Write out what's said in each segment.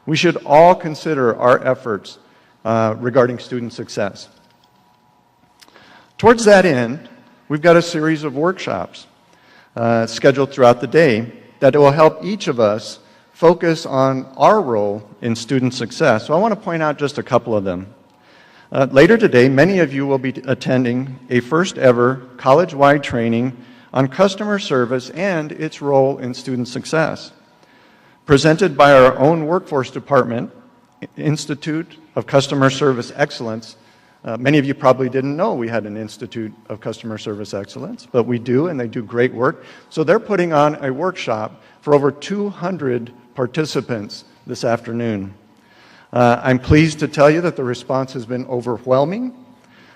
We should all consider our efforts regarding student success. Towards that end, we've got a series of workshops scheduled throughout the day that will help each of us focus on our role in student success. So I want to point out just a couple of them. Later today, many of you will be attending a first ever college-wide training on customer service and its role in student success. Presented by our own workforce department, Institute of Customer Service Excellence. Many of you probably didn't know we had an Institute of Customer Service Excellence, but we do, and they do great work. So they're putting on a workshop for over 200 participants this afternoon. I'm pleased to tell you that the response has been overwhelming.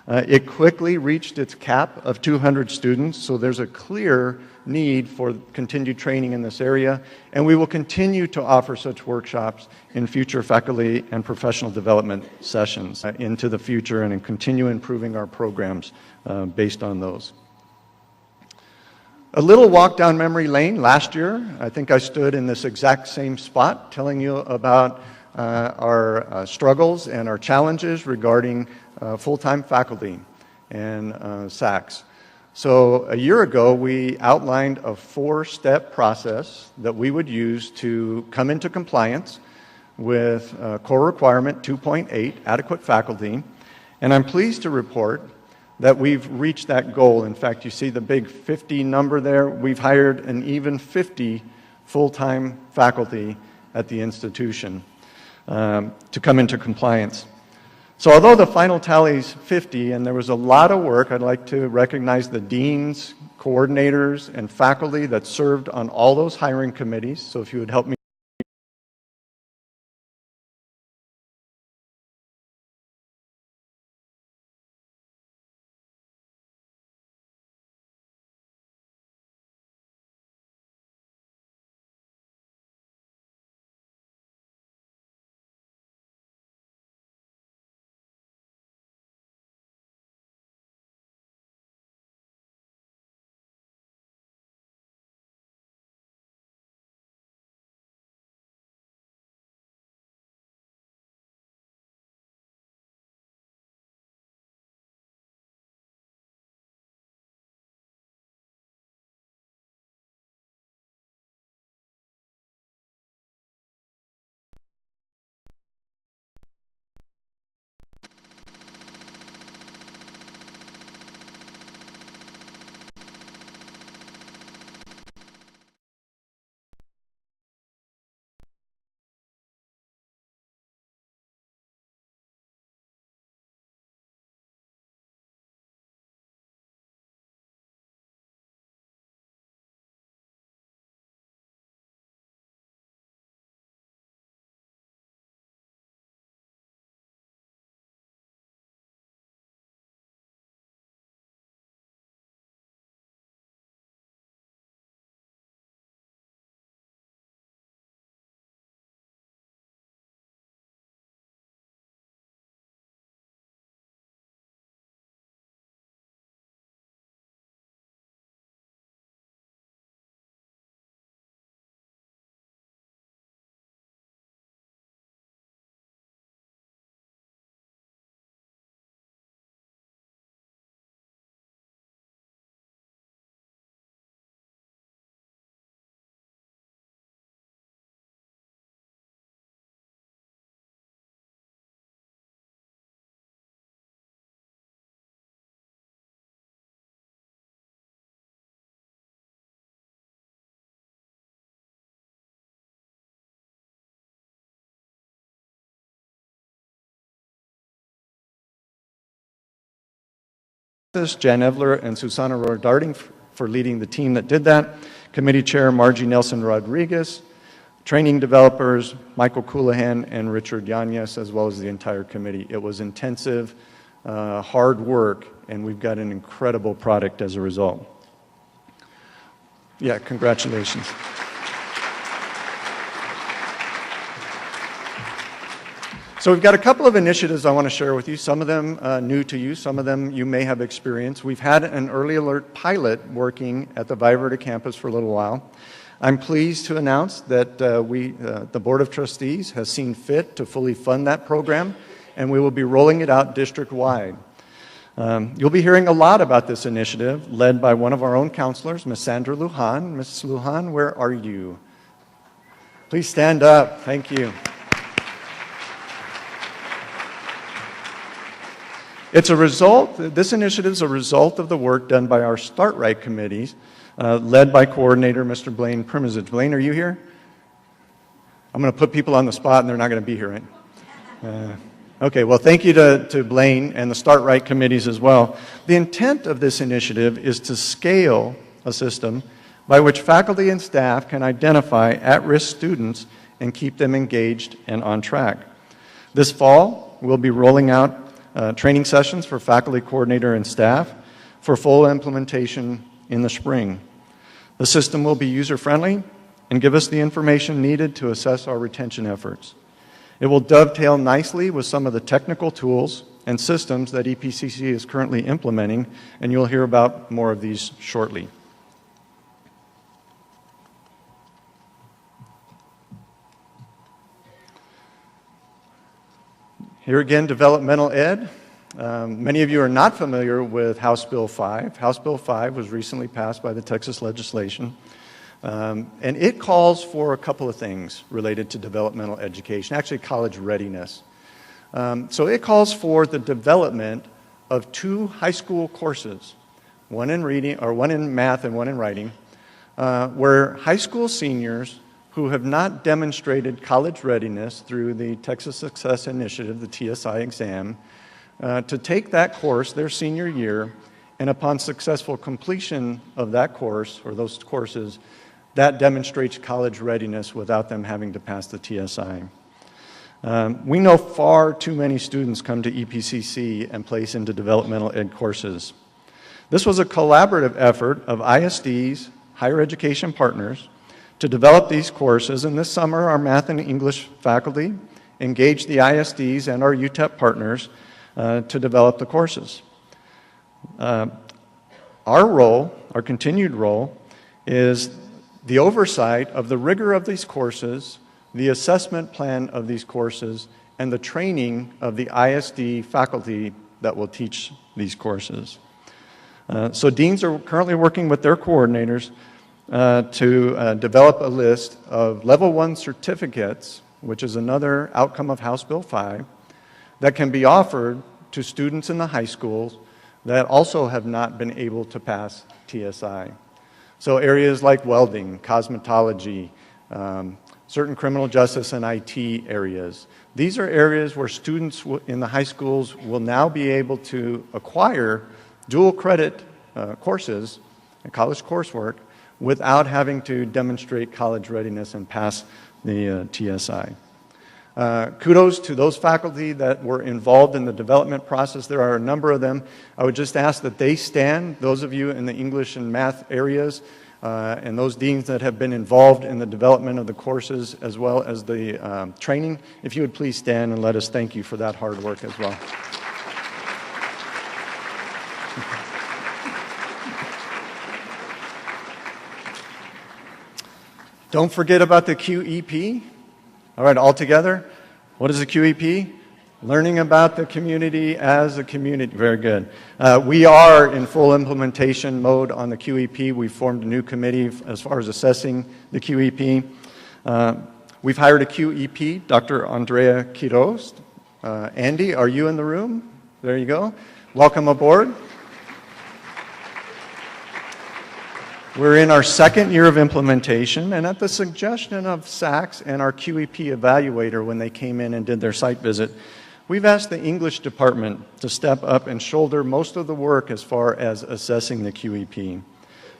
It quickly reached its cap of 200 students, so there's a clear need for continued training in this area, and we will continue to offer such workshops in future faculty and professional development sessions into the future and continue improving our programs based on those. A little walk down memory lane. Last year, I think I stood in this exact same spot telling you about our struggles and our challenges regarding full-time faculty and SACs. So a year ago, we outlined a 4-step process that we would use to come into compliance with core requirement 2.8, adequate faculty. And I'm pleased to report that we've reached that goal. In fact, you see the big 50 number there. We've hired an even 50 full-time faculty at the institution to come into compliance. So although the final tally is 50, and there was a lot of work, I'd like to recognize the deans, coordinators, and faculty that served on all those hiring committees. So if you would help me. Jan Evler and Susana Rodarding for leading the team that did that. Committee Chair Margie Nelson Rodriguez, training developers Michael Coulihan and Richard Yanez, as well as the entire committee. It was intensive, hard work, and we've got an incredible product as a result. Yeah, congratulations. So we've got a couple of initiatives I want to share with you, some of them new to you, some of them you may have experienced. We've had an early alert pilot working at the Viva Verde campus for a little while. I'm pleased to announce that the Board of Trustees has seen fit to fully fund that program, and we will be rolling it out district-wide. You'll be hearing a lot about this initiative led by one of our own counselors, Ms. Sandra Lujan. Ms. Lujan, where are you? Please stand up. Thank you. This initiative is a result of the work done by our Start Right committees, led by coordinator Mr. Blaine Primazich. Blaine, are you here? I'm going to put people on the spot and they're not going to be here, right? Okay, well, thank you to Blaine and the Start Right committees as well. The intent of this initiative is to scale a system by which faculty and staff can identify at-risk students and keep them engaged and on track. This fall, we'll be rolling out training sessions for faculty, coordinator, and staff for full implementation in the spring. The system will be user-friendly and give us the information needed to assess our retention efforts. It will dovetail nicely with some of the technical tools and systems that EPCC is currently implementing, and you'll hear about more of these shortly. Here again, developmental ed. Many of you are not familiar with House Bill 5. House Bill 5 was recently passed by the Texas legislation. And it calls for a couple of things related to developmental education, actually college readiness. So it calls for the development of 2 high school courses, one in reading, or one in math and one in writing, where high school seniors who have not demonstrated college readiness through the Texas Success Initiative, the TSI exam, to take that course their senior year, and upon successful completion of that course or those courses, that demonstrates college readiness without them having to pass the TSI. We know far too many students come to EPCC and place into developmental ed courses. This was a collaborative effort of ISDs, higher education partners, to develop these courses, and this summer our math and English faculty engaged the ISDs and our UTEP partners to develop the courses. Our role, our continued role, is the oversight of the rigor of these courses, the assessment plan of these courses, and the training of the ISD faculty that will teach these courses. So deans are currently working with their coordinators to develop a list of Level 1 certificates, which is another outcome of House Bill 5, that can be offered to students in the high schools that also have not been able to pass TSI. So areas like welding, cosmetology, certain criminal justice and IT areas. These are areas where students in the high schools will now be able to acquire dual credit courses, college coursework, without having to demonstrate college readiness and pass the TSI. Kudos to those faculty that were involved in the development process. There are a number of them. I would just ask that they stand, those of you in the English and math areas, and those deans that have been involved in the development of the courses as well as the training, if you would please stand and let us thank you for that hard work as well. Don't forget about the QEP. All right, all together. What is the QEP? Learning about the community as a community. Very good. We are in full implementation mode on the QEP. We've formed a new committee as far as assessing the QEP. We've hired a QEP, Dr. Andrea Quiroz. Andy, are you in the room? There you go. Welcome aboard. We're in our second year of implementation, and at the suggestion of SACS and our QEP evaluator when they came in and did their site visit, we've asked the English department to step up and shoulder most of the work as far as assessing the QEP.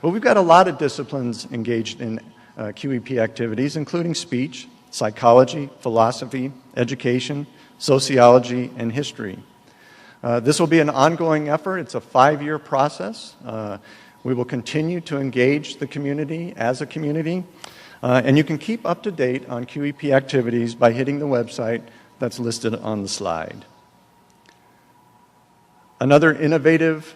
But we've got a lot of disciplines engaged in QEP activities, including speech, psychology, philosophy, education, sociology, and history. This will be an ongoing effort. It's a 5-year process. We will continue to engage the community as a community, and you can keep up to date on QEP activities by hitting the website that's listed on the slide. Another innovative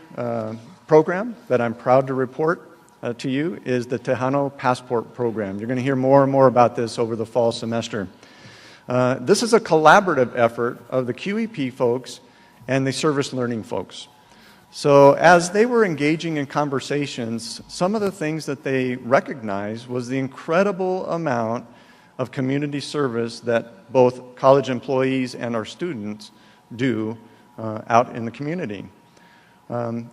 program that I'm proud to report to you is the Tejano Passport Program. You're going to hear more and more about this over the fall semester. This is a collaborative effort of the QEP folks and the service learning folks. So as they were engaging in conversations, some of the things that they recognized was the incredible amount of community service that both college employees and our students do out in the community,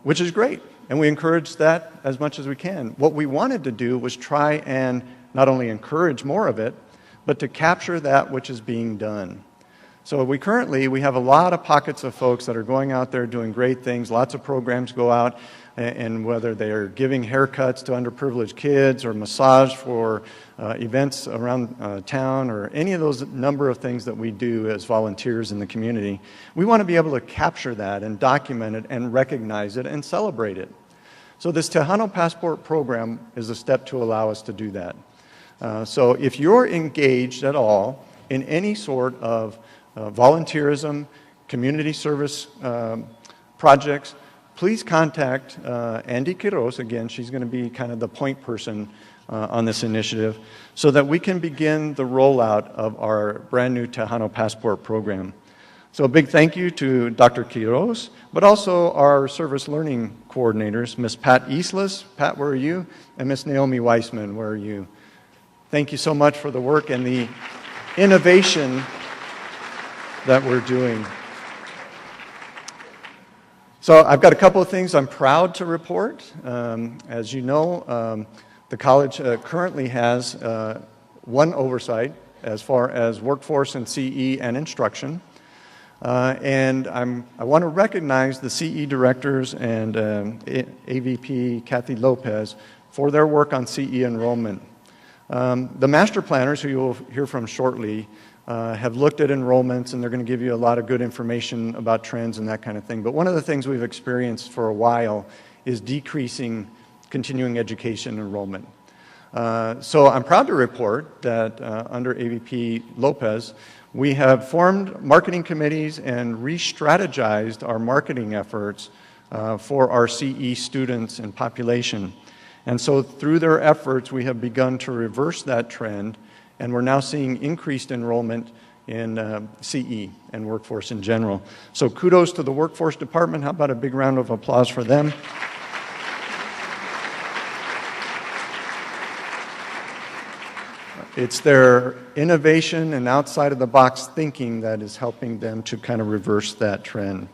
which is great. And we encourage that as much as we can. What we wanted to do was try and not only encourage more of it, but to capture that which is being done. So we have a lot of pockets of folks that are going out there doing great things. Lots of programs go out, and whether they are giving haircuts to underprivileged kids or massage for events around town or any of those number of things that we do as volunteers in the community, we want to be able to capture that and document it and recognize it and celebrate it. So this Tejano Passport Program is a step to allow us to do that. So if you're engaged at all in any sort of volunteerism, community service projects, please contact Andy Quiroz. Again, she's going to be kind of the point person on this initiative so that we can begin the rollout of our brand new Tejano Passport Program. So a big thank you to Dr. Quiroz, but also our service learning coordinators, Ms. Pat Islas. Pat, where are you? And Ms. Naomi Weissman, where are you? Thank you so much for the work and the innovation that we're doing. So I've got a couple of things I'm proud to report. As you know, the college currently has one oversight as far as workforce and CE and instruction. And I want to recognize the CE directors and AVP Kathy Lopez for their work on CE enrollment. The master planners, who you'll hear from shortly, have looked at enrollments, and they're going to give you a lot of good information about trends and that kind of thing. But one of the things we've experienced for a while is decreasing continuing education enrollment. So I'm proud to report that under AVP Lopez, we have formed marketing committees and re-strategized our marketing efforts for our CE students and population. And so through their efforts, we have begun to reverse that trend, and we're now seeing increased enrollment in CE and workforce in general. So kudos to the workforce department. How about a big round of applause for them? It's their innovation and outside-of-the-box thinking that is helping them to kind of reverse that trend.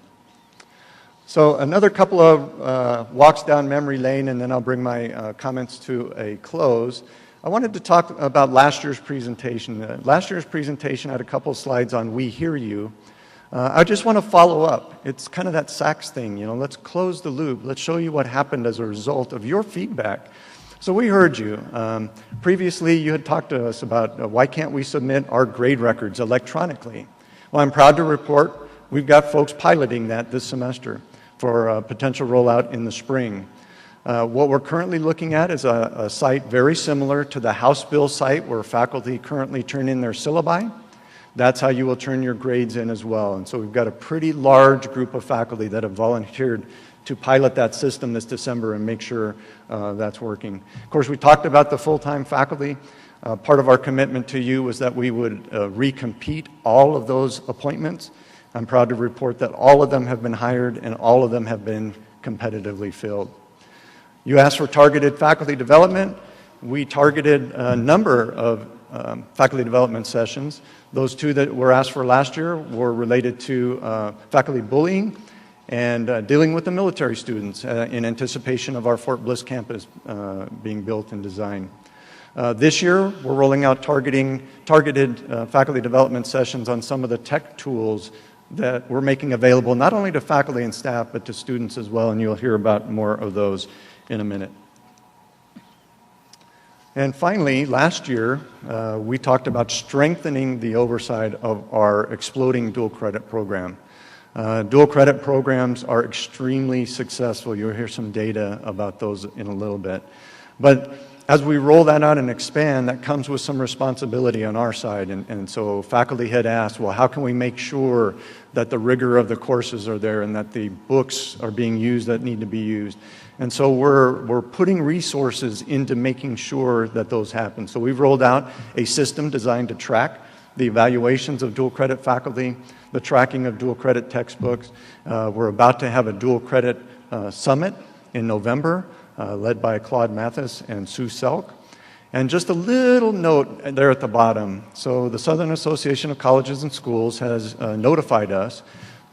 So another couple of walks down memory lane, and then I'll bring my comments to a close. I wanted to talk about last year's presentation. Last year's presentation had a couple of slides on We Hear You. I just want to follow up. It's kind of that Sachs thing, you know, let's close the loop. Let's show you what happened as a result of your feedback. So we heard you. Previously, you had talked to us about why can't we submit our grade records electronically? Well, I'm proud to report we've got folks piloting that this semester for a potential rollout in the spring. What we're currently looking at is a site very similar to the House Bill site where faculty currently turn in their syllabi. That's how you will turn your grades in as well. And so we've got a pretty large group of faculty that have volunteered to pilot that system this December and make sure that's working. Of course, we talked about the full-time faculty. Part of our commitment to you was that we would recompete all of those appointments. I'm proud to report that all of them have been hired and all of them have been competitively filled. You asked for targeted faculty development. We targeted a number of faculty development sessions. Those two that were asked for last year were related to faculty bullying and dealing with the military students in anticipation of our Fort Bliss campus being built and designed. This year, we're rolling out targeted faculty development sessions on some of the tech tools that we're making available not only to faculty and staff, but to students as well, and you'll hear about more of those in a minute. And finally, last year, we talked about strengthening the oversight of our exploding dual credit program. Dual credit programs are extremely successful. You'll hear some data about those in a little bit. But as we roll that out and expand, that comes with some responsibility on our side. And so faculty had asked, well, how can we make sure that the rigor of the courses are there and that the books are being used that need to be used? And so we're putting resources into making sure that those happen. So we've rolled out a system designed to track the evaluations of dual credit faculty, the tracking of dual credit textbooks. We're about to have a dual credit summit in November, led by Claude Mathis and Sue Selk. And just a little note there at the bottom. So the Southern Association of Colleges and Schools has notified us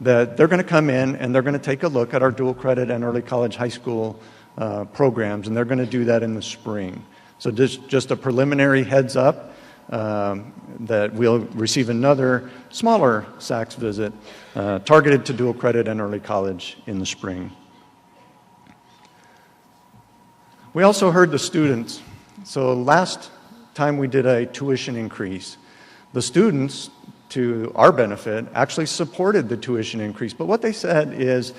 that they're going to come in and they're going to take a look at our dual credit and early college high school programs, and they're going to do that in the spring. So just a preliminary heads up that we'll receive another smaller SACS visit targeted to dual credit and early college in the spring. We also heard the students. So last time we did a tuition increase, the students, to our benefit, actually supported the tuition increase. But what they said is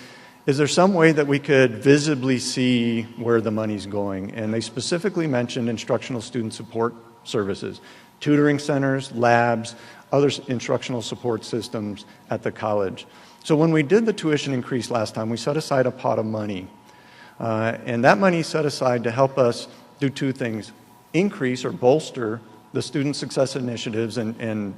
there some way that we could visibly see where the money's going? And they specifically mentioned instructional student support services, tutoring centers, labs, other instructional support systems at the college. So when we did the tuition increase last time, we set aside a pot of money. And that money set aside to help us do two things: increase or bolster the student success initiatives and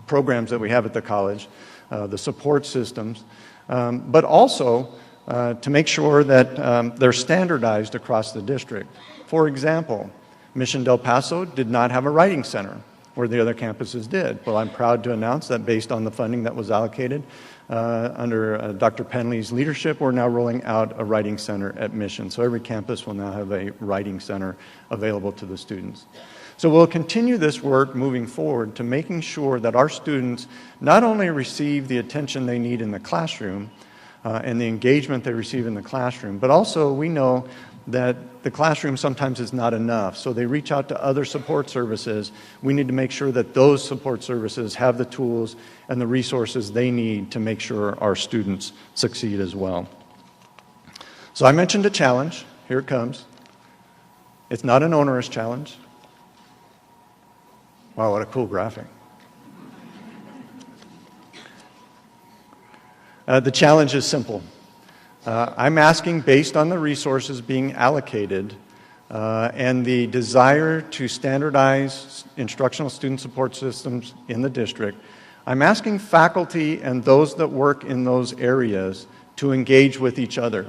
programs that we have at the college, the support systems, but also to make sure that they're standardized across the district. For example, Mission Del Paso did not have a writing center where the other campuses did. Well, I'm proud to announce that based on the funding that was allocated under Dr. Penley's leadership, we're now rolling out a writing center at Mission. So every campus will now have a writing center available to the students. So we'll continue this work moving forward to making sure that our students not only receive the attention they need in the classroom and the engagement they receive in the classroom, but also we know that the classroom sometimes is not enough. So they reach out to other support services. We need to make sure that those support services have the tools and the resources they need to make sure our students succeed as well. So I mentioned a challenge. Here it comes. It's not an onerous challenge. Wow, what a cool graphic. The challenge is simple. I'm asking, based on the resources being allocated and the desire to standardize instructional student support systems in the district, I'm asking faculty and those that work in those areas to engage with each other.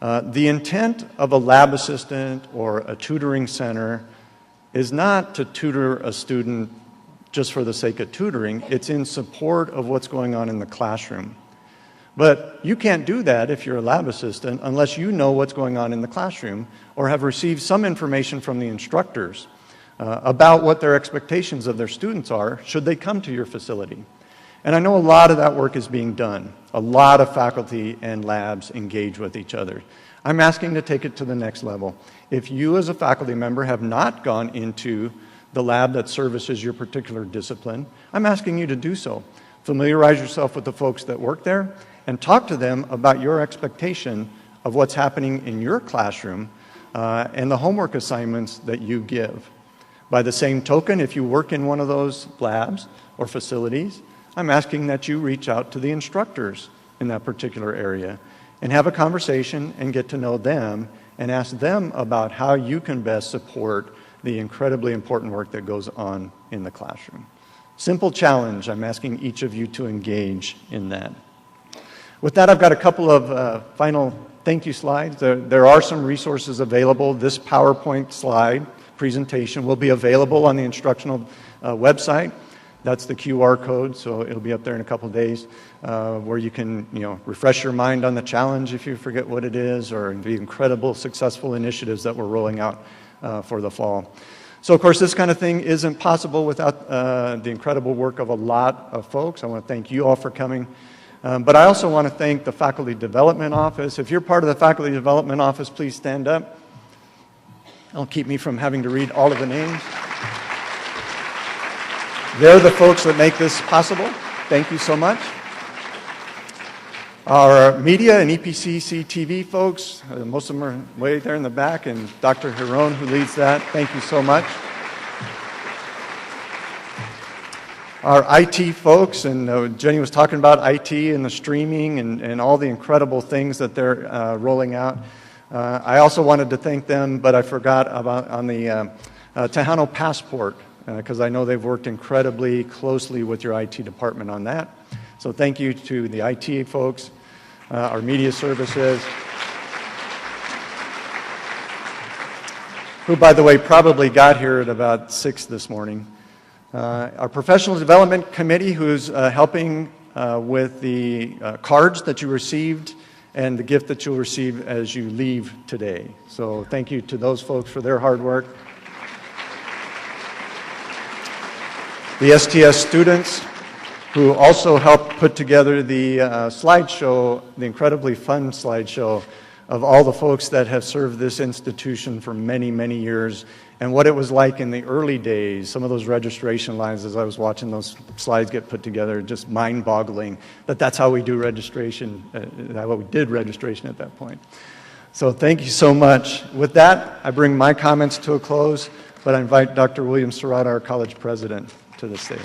The intent of a lab assistant or a tutoring center is not to tutor a student just for the sake of tutoring. It's in support of what's going on in the classroom. But you can't do that if you're a lab assistant unless you know what's going on in the classroom or have received some information from the instructors about what their expectations of their students are should they come to your facility. And I know a lot of that work is being done. A lot of faculty and labs engage with each other. I'm asking to take it to the next level. If you as a faculty member have not gone into the lab that services your particular discipline, I'm asking you to do so. Familiarize yourself with the folks that work there and talk to them about your expectation of what's happening in your classroom and the homework assignments that you give. By the same token, if you work in one of those labs or facilities, I'm asking that you reach out to the instructors in that particular area and have a conversation and get to know them and ask them about how you can best support the incredibly important work that goes on in the classroom. Simple challenge. I'm asking each of you to engage in that. With that, I've got a couple of final thank you slides. There are some resources available. This PowerPoint slide presentation will be available on the instructional website. That's the QR code, so it'll be up there in a couple of days where you can refresh your mind on the challenge if you forget what it is, or the incredible successful initiatives that we're rolling out for the fall. So of course this kind of thing isn't possible without the incredible work of a lot of folks. I want to thank you all for coming. But I also want to thank the Faculty Development Office. If you're part of the Faculty Development Office, please stand up. That'll keep me from having to read all of the names. They're the folks that make this possible. Thank you so much. Our media and EPCC TV folks, most of them are way there in the back, and Dr. Hiron, who leads that, thank you so much. Our IT folks, and Jenny was talking about IT and the streaming and all the incredible things that they're rolling out. I also wanted to thank them, but I forgot about on the Tejano Passport, because I know they've worked incredibly closely with your IT department on that. So thank you to the IT folks, our media services, who, by the way, probably got here at about 6 this morning. Our Professional Development Committee, who's helping with the cards that you received and the gift that you'll receive as you leave today. So thank you to those folks for their hard work. The STS students, who also helped put together the slideshow, the incredibly fun slideshow of all the folks that have served this institution for many, many years, and what it was like in the early days. Some of those registration lines, as I was watching those slides get put together, just mind-boggling that that's how we do registration, how we did registration at that point. So thank you so much. With that, I bring my comments to a close, but I invite Dr. William Serrata, our college president, to the stage.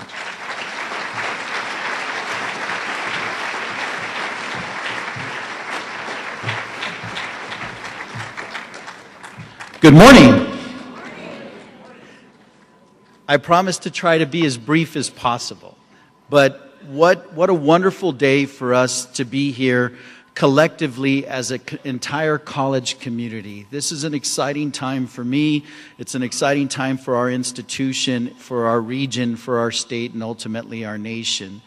Good morning. I promise to try to be as brief as possible, but what a wonderful day for us to be here collectively as an entire college community. This is an exciting time for me. It's an exciting time for our institution, for our region, for our state, and ultimately our nation.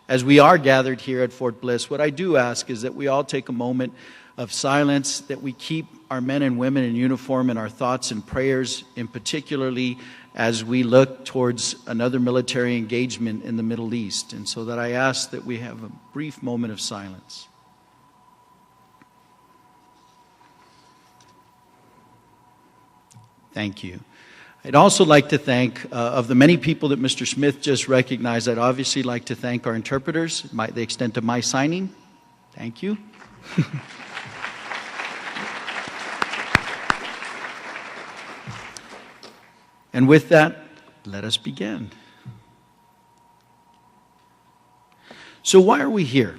As we are gathered here at Fort Bliss, what I do ask is that we all take a moment of silence, that we keep our men and women in uniform in our thoughts and prayers, in particularly as we look towards another military engagement in the Middle East. And so that I ask that we have a brief moment of silence. Thank you. I'd also like to thank, of the many people that Mr. Smith just recognized, I'd obviously like to thank our interpreters, the extent of my signing. Thank you. And with that, let us begin. So why are we here?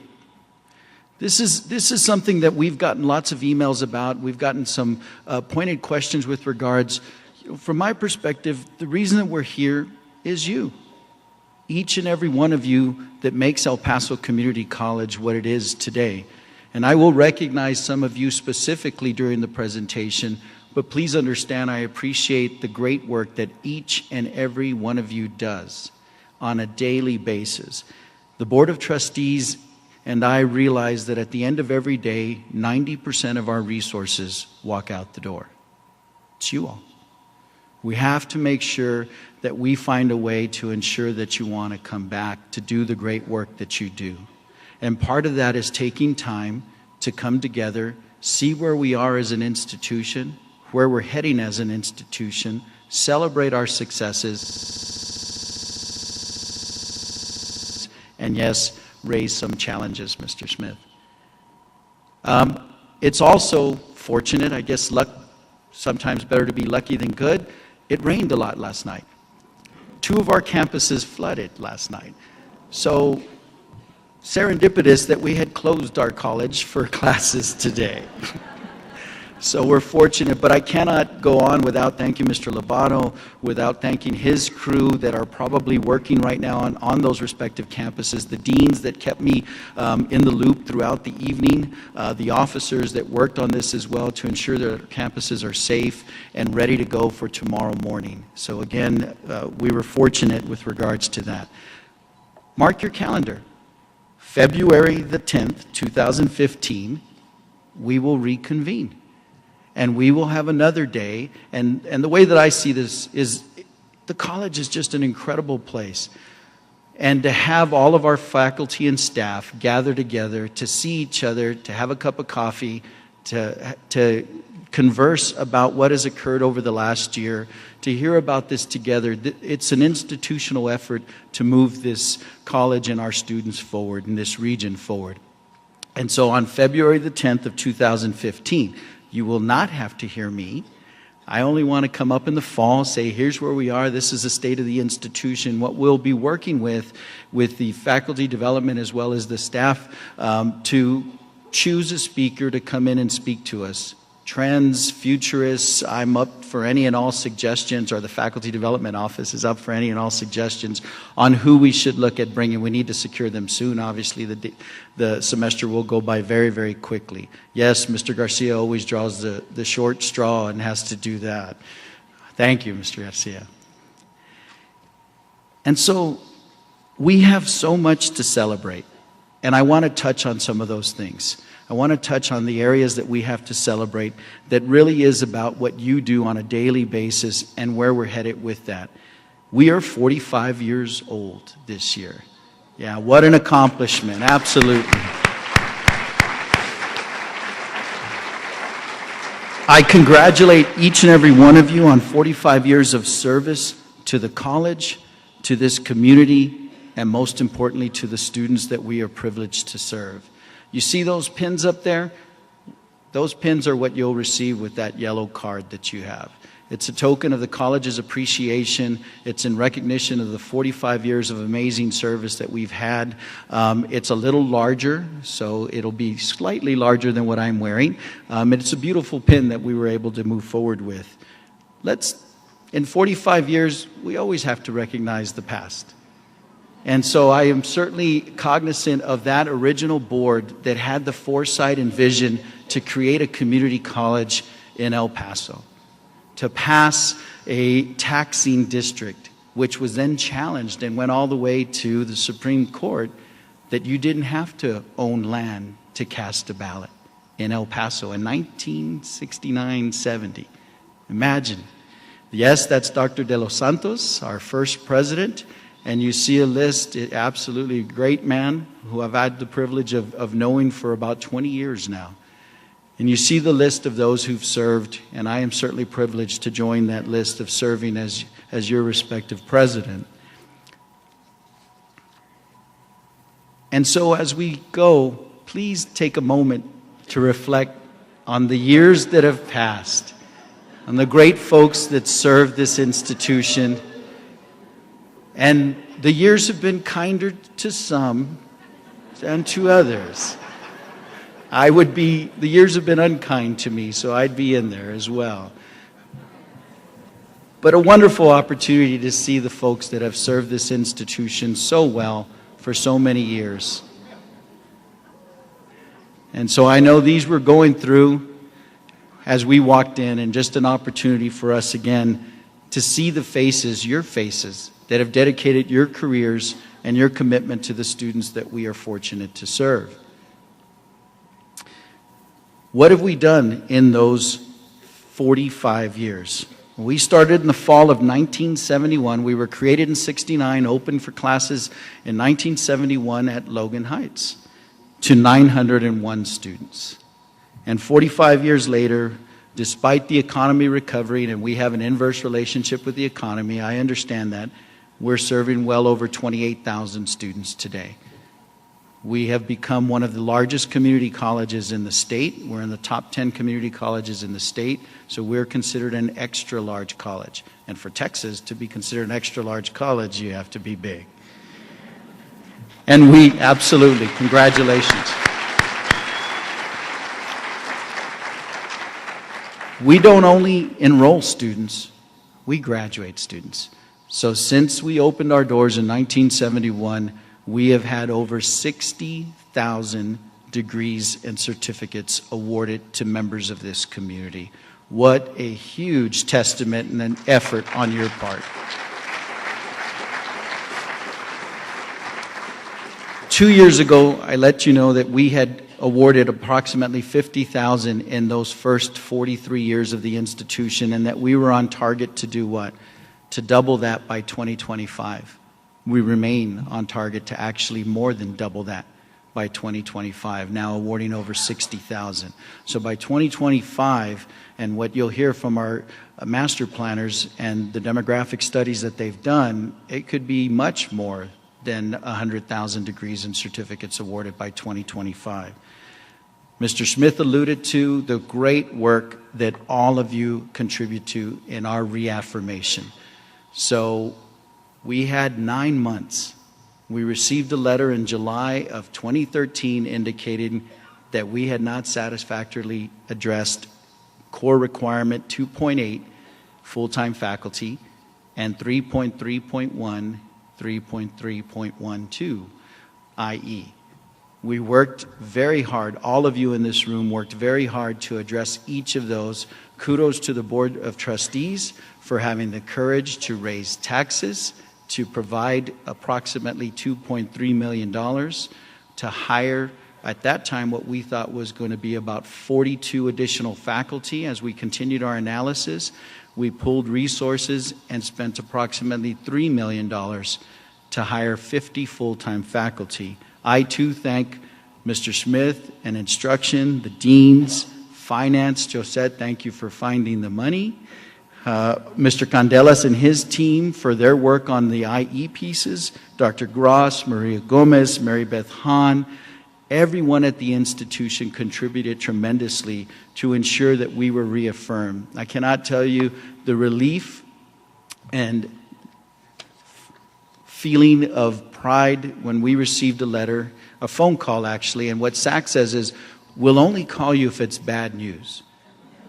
This is something that we've gotten lots of emails about. We've gotten some pointed questions with regards. From my perspective, the reason that we're here is you. Each and every one of you that makes El Paso Community College what it is today. And I will recognize some of you specifically during the presentation, but please understand I appreciate the great work that each and every one of you does on a daily basis. The Board of Trustees and I realize that at the end of every day, 90% of our resources walk out the door. It's you all. We have to make sure that we find a way to ensure that you want to come back to do the great work that you do. And part of that is taking time to come together, see where we are as an institution, where we're heading as an institution, celebrate our successes, and yes, raise some challenges, Mr. Smith. It's also fortunate, I guess luck, sometimes better to be lucky than good. It rained a lot last night. 2 of our campuses flooded last night. So serendipitous that we had closed our college for classes today. So we're fortunate, but I cannot go on without thanking Mr. Lobato, without thanking his crew that are probably working right now on those respective campuses, the deans that kept me in the loop throughout the evening, the officers that worked on this as well to ensure that our campuses are safe and ready to go for tomorrow morning. So again, we were fortunate with regards to that. Mark your calendar. February the 10th, 2015, we will reconvene. And we will have another day. And the way that I see this is the college is just an incredible place. And to have all of our faculty and staff gather together, to see each other, to have a cup of coffee, to converse about what has occurred over the last year, to hear about this together. It's an institutional effort to move this college and our students forward and this region forward. And so on February the 10th of 2015, you will not have to hear me. I only want to come up in the fall, say, here's where we are, this is the state of the institution, what we'll be working with the faculty development as well as the staff to choose a speaker to come in and speak to us. Trends, futurists, I'm up for any and all suggestions, or the faculty development office is up for any and all suggestions on who we should look at bringing. We need to secure them soon. Obviously, the semester will go by very, very quickly. Yes, Mr. Garcia always draws the short straw and has to do that. Thank you, Mr. Garcia. And so we have so much to celebrate, and I want to touch on some of those things. I want to touch on the areas that we have to celebrate that really is about what you do on a daily basis and where we're headed with that. We are 45 years old this year. Yeah, what an accomplishment, absolutely. I congratulate each and every one of you on 45 years of service to the college, to this community, and most importantly to the students that we are privileged to serve. You see those pins up there? Those pins are what you'll receive with that yellow card that you have. It's a token of the college's appreciation. It's in recognition of the 45 years of amazing service that we've had. It's a little larger, so it'll be slightly larger than what I'm wearing. And it's a beautiful pin that we were able to move forward with. In 45 years, we always have to recognize the past. And so I am certainly cognizant of that original board that had the foresight and vision to create a community college in El Paso, to pass a taxing district, which was then challenged and went all the way to the Supreme Court, that you didn't have to own land to cast a ballot in El Paso in 1969-70. Imagine. Yes, that's Dr. De Los Santos, our first president. And you see a list, absolutely a great man who I've had the privilege of knowing for about 20 years now. And you see the list of those who've served, and I am certainly privileged to join that list of serving as your respective president. And so as we go, please take a moment to reflect on the years that have passed, on the great folks that served this institution. And the years have been kinder to some than to others. The years have been unkind to me, so I'd be in there as well. But a wonderful opportunity to see the folks that have served this institution so well for so many years. And so I know these were going through as we walked in, and just an opportunity for us again to see the faces, your faces, that have dedicated your careers and your commitment to the students that we are fortunate to serve. What have we done in those 45 years? We started in the fall of 1971. We were created in 69, opened for classes in 1971 at Logan Heights to 901 students. And 45 years later, despite the economy recovering, and we have an inverse relationship with the economy, I understand that, we're serving well over 28,000 students today. We have become one of the largest community colleges in the state. We're in the top 10 community colleges in the state, so we're considered an extra large college. And for Texas, to be considered an extra large college, you have to be big. And we, absolutely, congratulations. We don't only enroll students, we graduate students. So since we opened our doors in 1971, we have had over 60,000 degrees and certificates awarded to members of this community. What a huge testament and an effort on your part. 2 years ago, I let you know that we had awarded approximately 50,000 in those first 43 years of the institution, and that we were on target to do what? To double that by 2025. We remain on target to actually more than double that by 2025, now awarding over 60,000. So by 2025, and what you'll hear from our master planners and the demographic studies that they've done, it could be much more than 100,000 degrees and certificates awarded by 2025. Mr. Smith alluded to the great work that all of you contribute to in our reaffirmation. So we had 9 months. We received a letter in July of 2013 indicating that we had not satisfactorily addressed core requirement 2.8, full-time faculty, and 3.3.1, 3.3.12, i.e. We worked very hard, all of you in this room worked very hard to address each of those. Kudos to the Board of Trustees for having the courage to raise taxes, to provide approximately $2.3 million, to hire at that time what we thought was going to be about 42 additional faculty. As we continued our analysis, we pulled resources and spent approximately $3 million to hire 50 full-time faculty. I too thank Mr. Smith and instruction, the deans, finance. Josette, thank you for finding the money. Mr. Candelas and his team for their work on the IE pieces. Dr. Gross, Maria Gomez, Mary Beth Hahn. Everyone at the institution contributed tremendously to ensure that we were reaffirmed. I cannot tell you the relief and feeling of pride when we received a letter, a phone call actually, and what SAC says is, we'll only call you if it's bad news.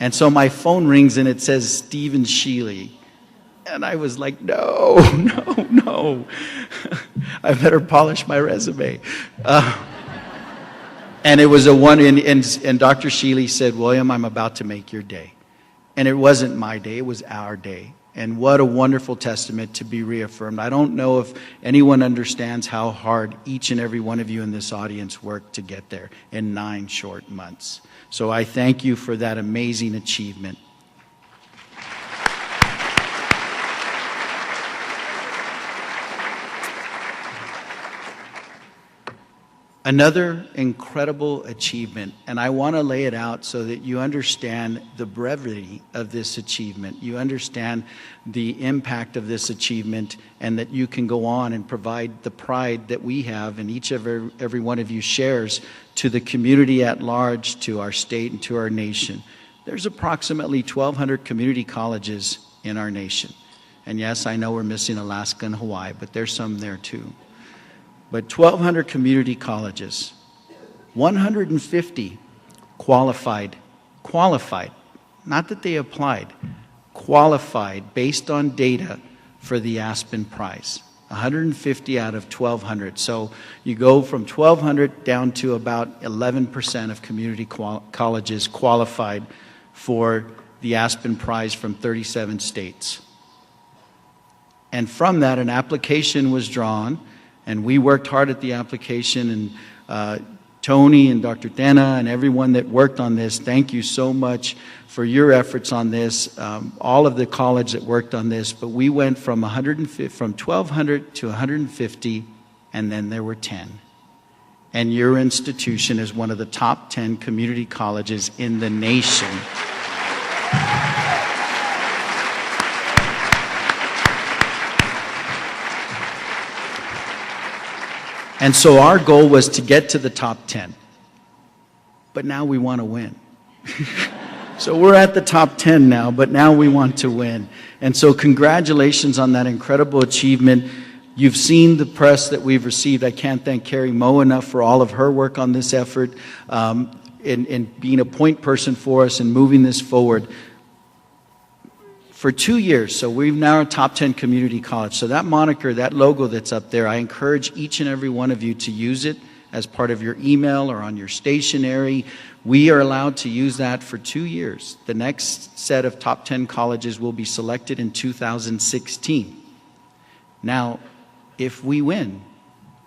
And so my phone rings and it says Stephen Sheely. And I was like, no. I better polish my resume. And it was a one, and Dr. Sheely said, William, I'm about to make your day. And it wasn't my day, it was our day. And what a wonderful testament to be reaffirmed. I don't know if anyone understands how hard each and every one of you in this audience worked to get there in 9 short months. So I thank you for that amazing achievement. Another incredible achievement, and I want to lay it out so that you understand the brevity of this achievement. You understand the impact of this achievement, and that you can go on and provide the pride that we have, and each of every one of you shares, to the community at large, to our state, and to our nation. There's approximately 1,200 community colleges in our nation. And yes, I know we're missing Alaska and Hawaii, but there's some there too. But 1,200 community colleges, 150 qualified, not that they applied, qualified based on data for the Aspen Prize. 150 out of 1,200. So you go from 1,200 down to about 11% of community colleges qualified for the Aspen Prize from 37 states. And from that, an application was drawn. And we worked hard at the application, and Tony and Dr. Tena and everyone that worked on this, thank you so much for your efforts on this, all of the college that worked on this. But we went from 1,200 to 150, and then there were 10. And your institution is one of the top 10 community colleges in the nation. And so our goal was to get to the top 10. But now we want to win. So we're at the top 10 now, but now we want to win. And so congratulations on that incredible achievement. You've seen the press that we've received. I can't thank Carrie Moe enough for all of her work on this effort, in being a point person for us and moving this forward. For 2 years, so we've now a top 10 community college. So that moniker, that logo that's up there, I encourage each and every one of you to use it as part of your email or on your stationery. We are allowed to use that for 2 years. The next set of top 10 colleges will be selected in 2016. Now, if we win,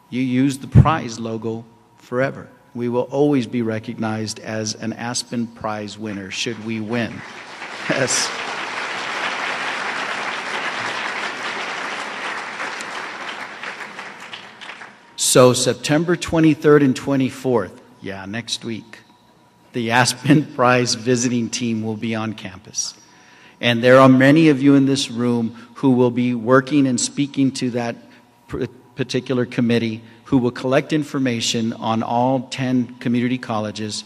you use the prize logo forever. We will always be recognized as an Aspen Prize winner should we win. Yes. So September 23rd and 24th, next week, the Aspen Prize visiting team will be on campus. And there are many of you in this room who will be working and speaking to that particular committee, who will collect information on all 10 community colleges.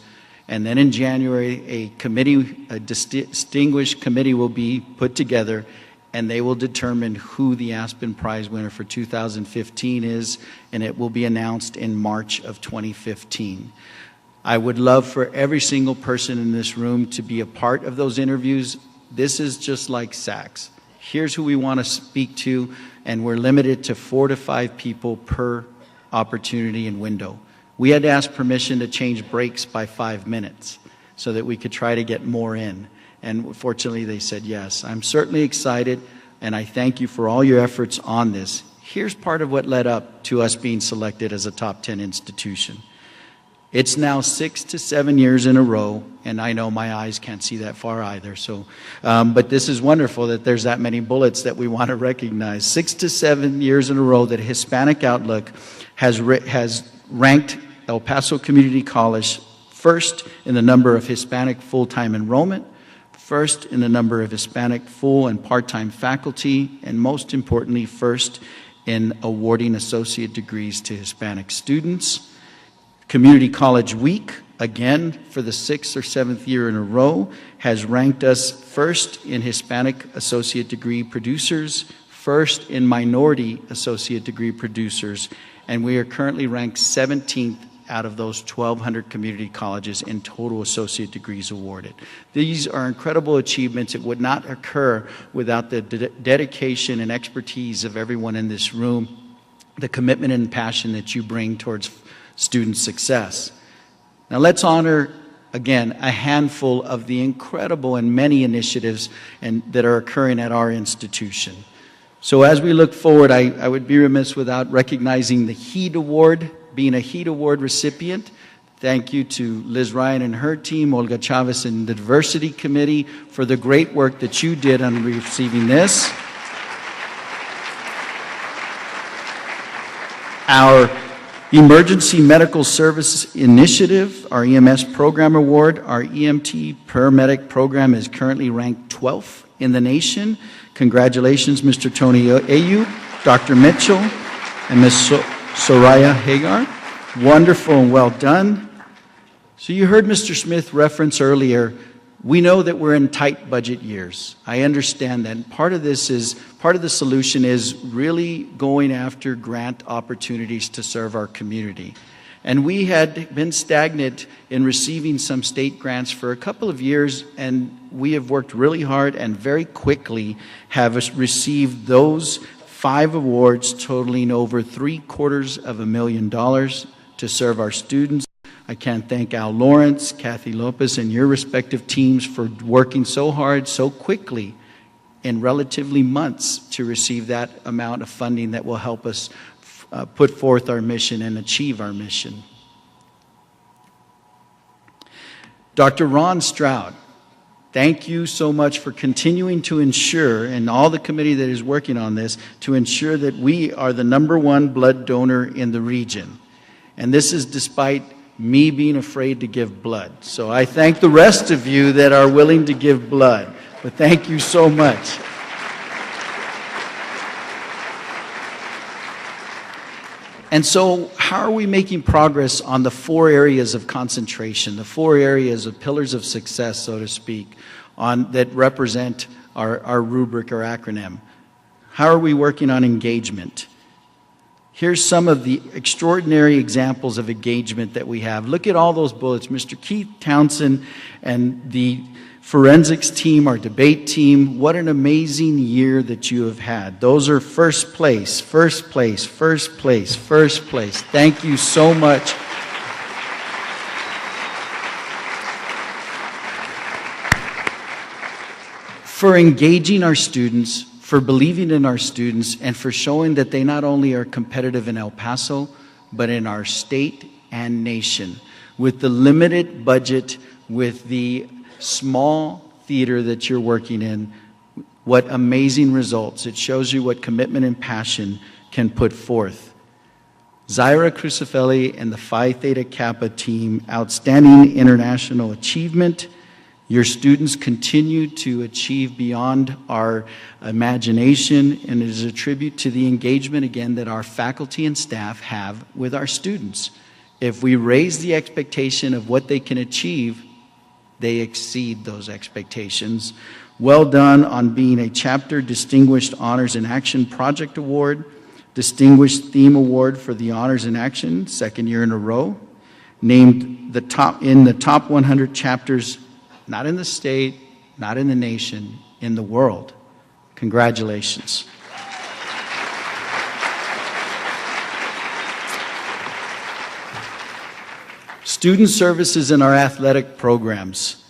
And then in January, a distinguished committee will be put together, and they will determine who the Aspen Prize winner for 2015 is, and it will be announced in March of 2015. I would love for every single person in this room to be a part of those interviews. This is just like SACS. Here's who we want to speak to, and we're limited to 4 to 5 people per opportunity and window. We had to ask permission to change breaks by 5 minutes so that we could try to get more in. And fortunately, they said yes. I'm certainly excited, and I thank you for all your efforts on this. Here's part of what led up to us being selected as a top 10 institution. It's now 6 to 7 years in a row, and I know my eyes can't see that far either. So, but this is wonderful that there's that many bullets that we want to recognize. 6 to 7 years in a row that Hispanic Outlook has ranked El Paso Community College first in the number of Hispanic full-time enrollment, first in the number of Hispanic full and part-time faculty, and most importantly, first in awarding associate degrees to Hispanic students. Community College Week, again, for the 6th or 7th year in a row, has ranked us first in Hispanic associate degree producers, first in minority associate degree producers, and we are currently ranked 17th out of those 1,200 community colleges in total associate degrees awarded. These are incredible achievements. It would not occur without the dedication and expertise of everyone in this room, the commitment and passion that you bring towards student success. Now let's honor, again, a handful of the incredible and many initiatives that are occurring at our institution. So as we look forward, I would be remiss without recognizing the HEAT Award, being a HEAT Award recipient. Thank you to Liz Ryan and her team, Olga Chavez and the Diversity Committee for the great work that you did on receiving this. Our Emergency Medical Service Initiative, our EMS Program Award, our EMT Paramedic Program is currently ranked 12th in the nation. Congratulations, Mr. Tony Ayu, Dr. Mitchell, and Ms. Soraya Hagar. Wonderful and well done. So you heard Mr. Smith reference earlier, we know that we're in tight budget years. I understand that. Part of the solution is really going after grant opportunities to serve our community. And we had been stagnant in receiving some state grants for a couple of years, and we have worked really hard and very quickly have received those 5 awards totaling over $750,000 to serve our students. I can't thank Al Lawrence, Kathy Lopez, and your respective teams for working so hard, so quickly, in relatively months to receive that amount of funding that will help us put forth our mission and achieve our mission. Dr. Ron Stroud, thank you so much for continuing to ensure, and all the committee that is working on this, to ensure that we are the #1 blood donor in the region. And this is despite me being afraid to give blood. So I thank the rest of you that are willing to give blood. But thank you so much. And so how are we making progress on the 4 areas of concentration, the 4 areas of pillars of success, so to speak, that represent our rubric or acronym? How are we working on engagement? Here's some of the extraordinary examples of engagement that we have. Look at all those bullets. Mr. Keith Townsend and the forensics team, our debate team, what an amazing year that you have had. Those are first place, first place, first place, first place. Thank you so much. For engaging our students, for believing in our students, and for showing that they not only are competitive in El Paso, but in our state and nation. With the limited budget, with the small theater that you're working in, what amazing results. It shows you what commitment and passion can put forth. Zaira Crucifelli and the Phi Theta Kappa team, outstanding international achievement. Your students continue to achieve beyond our imagination, and it is a tribute to the engagement, again, that our faculty and staff have with our students. If we raise the expectation of what they can achieve, they exceed those expectations. Well done on being a Chapter Distinguished Honors in Action Project Award, Distinguished Theme Award for the Honors in Action, second year in a row, named in the top 100 chapters, not in the state, not in the nation, in the world. Congratulations. Student services in our athletic programs.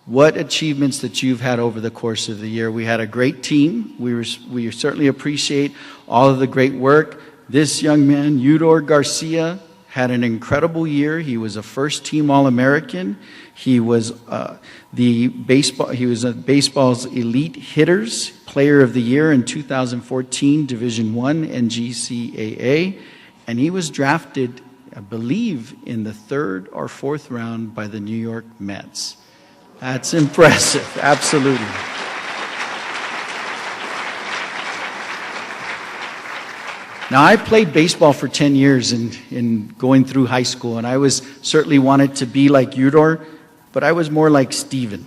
What achievements that you've had over the course of the year. We had a great team. We certainly appreciate all of the great work. This young man, Eudor Garcia, had an incredible year. He was a first-team All-American. He was baseball's elite hitters, player of the year in 2014 Division I NGCAA, and he was drafted, I believe, in the 3rd or 4th round by the New York Mets. That's impressive, absolutely. Now, I played baseball for 10 years in going through high school, and I was certainly wanted to be like Eudor, but I was more like Steven.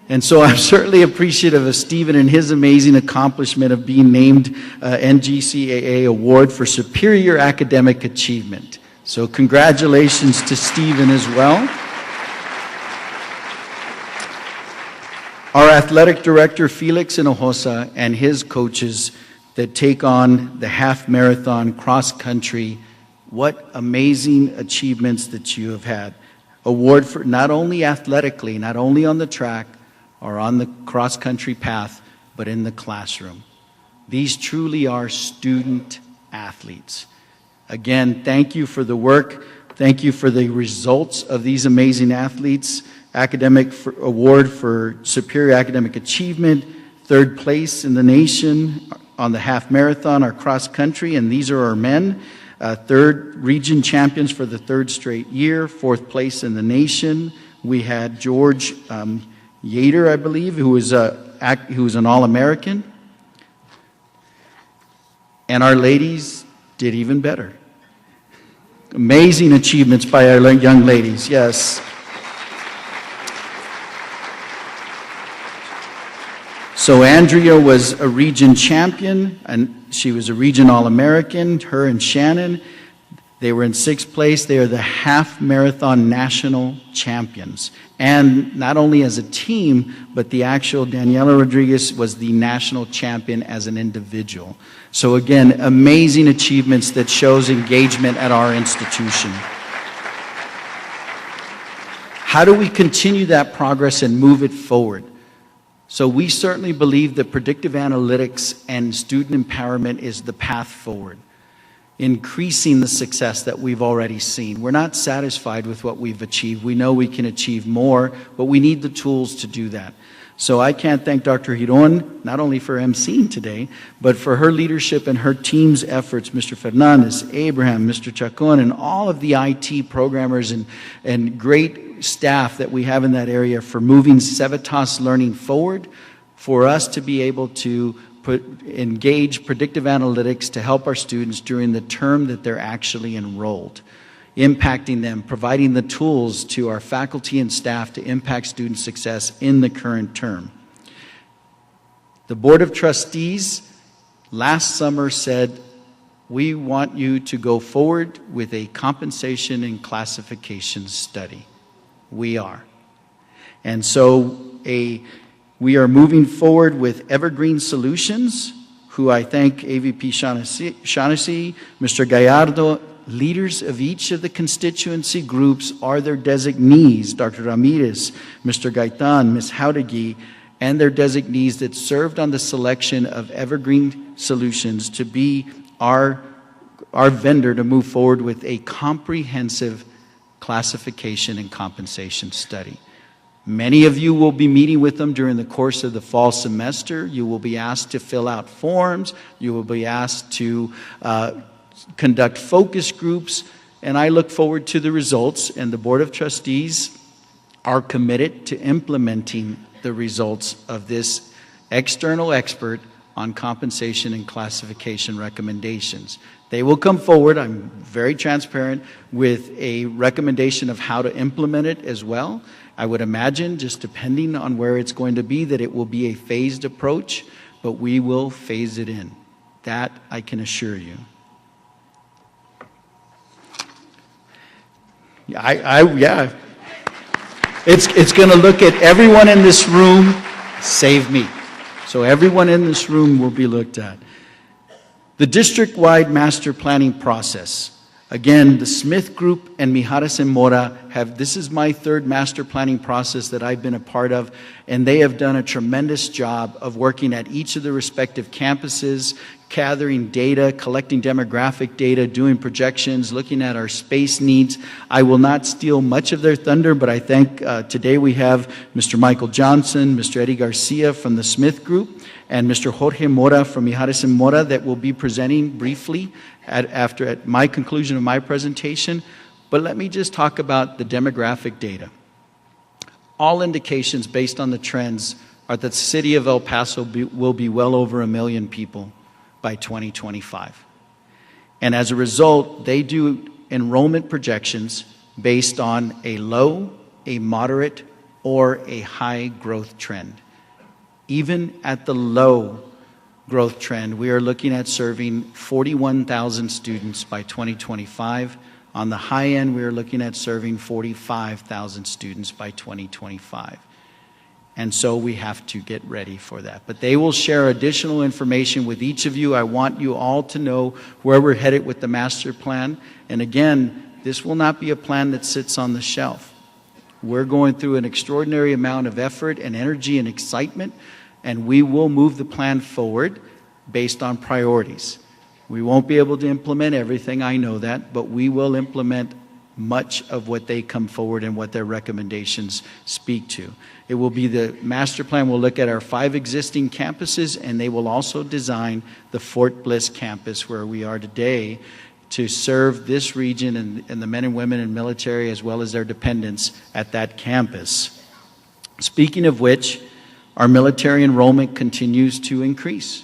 And so I'm certainly appreciative of Steven and his amazing accomplishment of being named NGCAA Award for Superior Academic Achievement. So congratulations to Steven as well. Our athletic director, Felix Hinojosa, and his coaches that take on the half marathon cross country, what amazing achievements that you have had. Award for not only athletically, not only on the track or on the cross country path, but in the classroom. These truly are student athletes. Again, thank you for the work. Thank you for the results of these amazing athletes. Award for Superior Academic Achievement, 3rd place in the nation on the half marathon, our cross country, and these are our men. 3rd region champions for the 3rd straight year, 4th place in the nation. We had George Yater, I believe, who was an All-American. And our ladies did even better. Amazing achievements by our young ladies, yes. So Andrea was a region champion, and she was a region All-American, her and Shannon. They were in 6th place. They are the half marathon national champions. And not only as a team, but the actual Daniela Rodriguez was the national champion as an individual. So again, amazing achievements that shows engagement at our institution. How do we continue that progress and move it forward? So we certainly believe that predictive analytics and student empowerment is the path forward, increasing the success that we've already seen. We're not satisfied with what we've achieved. We know we can achieve more, but we need the tools to do that. So I can't thank Dr. Giron, not only for emceeing today, but for her leadership and her team's efforts, Mr. Fernandez, Abraham, Mr. Chacon, and all of the IT programmers and great staff that we have in that area for moving Civitas learning forward, for us to be able to engage predictive analytics to help our students during the term that they're actually enrolled, impacting them, providing the tools to our faculty and staff to impact student success in the current term. The Board of Trustees last summer said, we want you to go forward with a compensation and classification study. We are. And so we are moving forward with Evergreen Solutions, who I thank AVP Shaughnessy, Mr. Gallardo. Leaders of each of the constituency groups are their designees, Dr. Ramirez, Mr. Gaitan, Ms. Howdegi, and their designees that served on the selection of Evergreen Solutions to be our vendor to move forward with a comprehensive classification and compensation study. Many of you will be meeting with them during the course of the fall semester. You will be asked to fill out forms. You will be asked to conduct focus groups, and I look forward to the results, and the Board of Trustees are committed to implementing the results of this external expert on compensation and classification recommendations. They will come forward, I'm very transparent, with a recommendation of how to implement it as well. I would imagine, just depending on where it's going to be, that it will be a phased approach, but we will phase it in. That I can assure you. Yeah. It's going to look at everyone in this room, save me. So everyone in this room will be looked at. The district-wide master planning process. Again, the Smith Group and Mijares and Mora this is my third master planning process that I've been a part of, and they have done a tremendous job of working at each of the respective campuses, gathering data, collecting demographic data, doing projections, looking at our space needs. I will not steal much of their thunder, but I think today we have Mr. Michael Johnson, Mr. Eddie Garcia from the Smith Group, and Mr. Jorge Mora from Mijares and Mora that will be presenting briefly at my conclusion of my presentation. But let me just talk about the demographic data. All indications based on the trends are that the city of El Paso will be well over 1 million people by 2025. And as a result, they do enrollment projections based on a low, a moderate, or a high growth trend. Even at the low growth trend, we are looking at serving 41,000 students by 2025. On the high end, we are looking at serving 45,000 students by 2025. And so we have to get ready for that. But they will share additional information with each of you. I want you all to know where we're headed with the master plan. And again, this will not be a plan that sits on the shelf. We're going through an extraordinary amount of effort and energy and excitement, and we will move the plan forward based on priorities. We won't be able to implement everything, I know that, but we will implement much of what they come forward and what their recommendations speak to. It will be the master plan will look at our 5 existing campuses, and they will also design the Fort Bliss campus where we are today to serve this region and the men and women in military as well as their dependents at that campus. Speaking of which, our military enrollment continues to increase,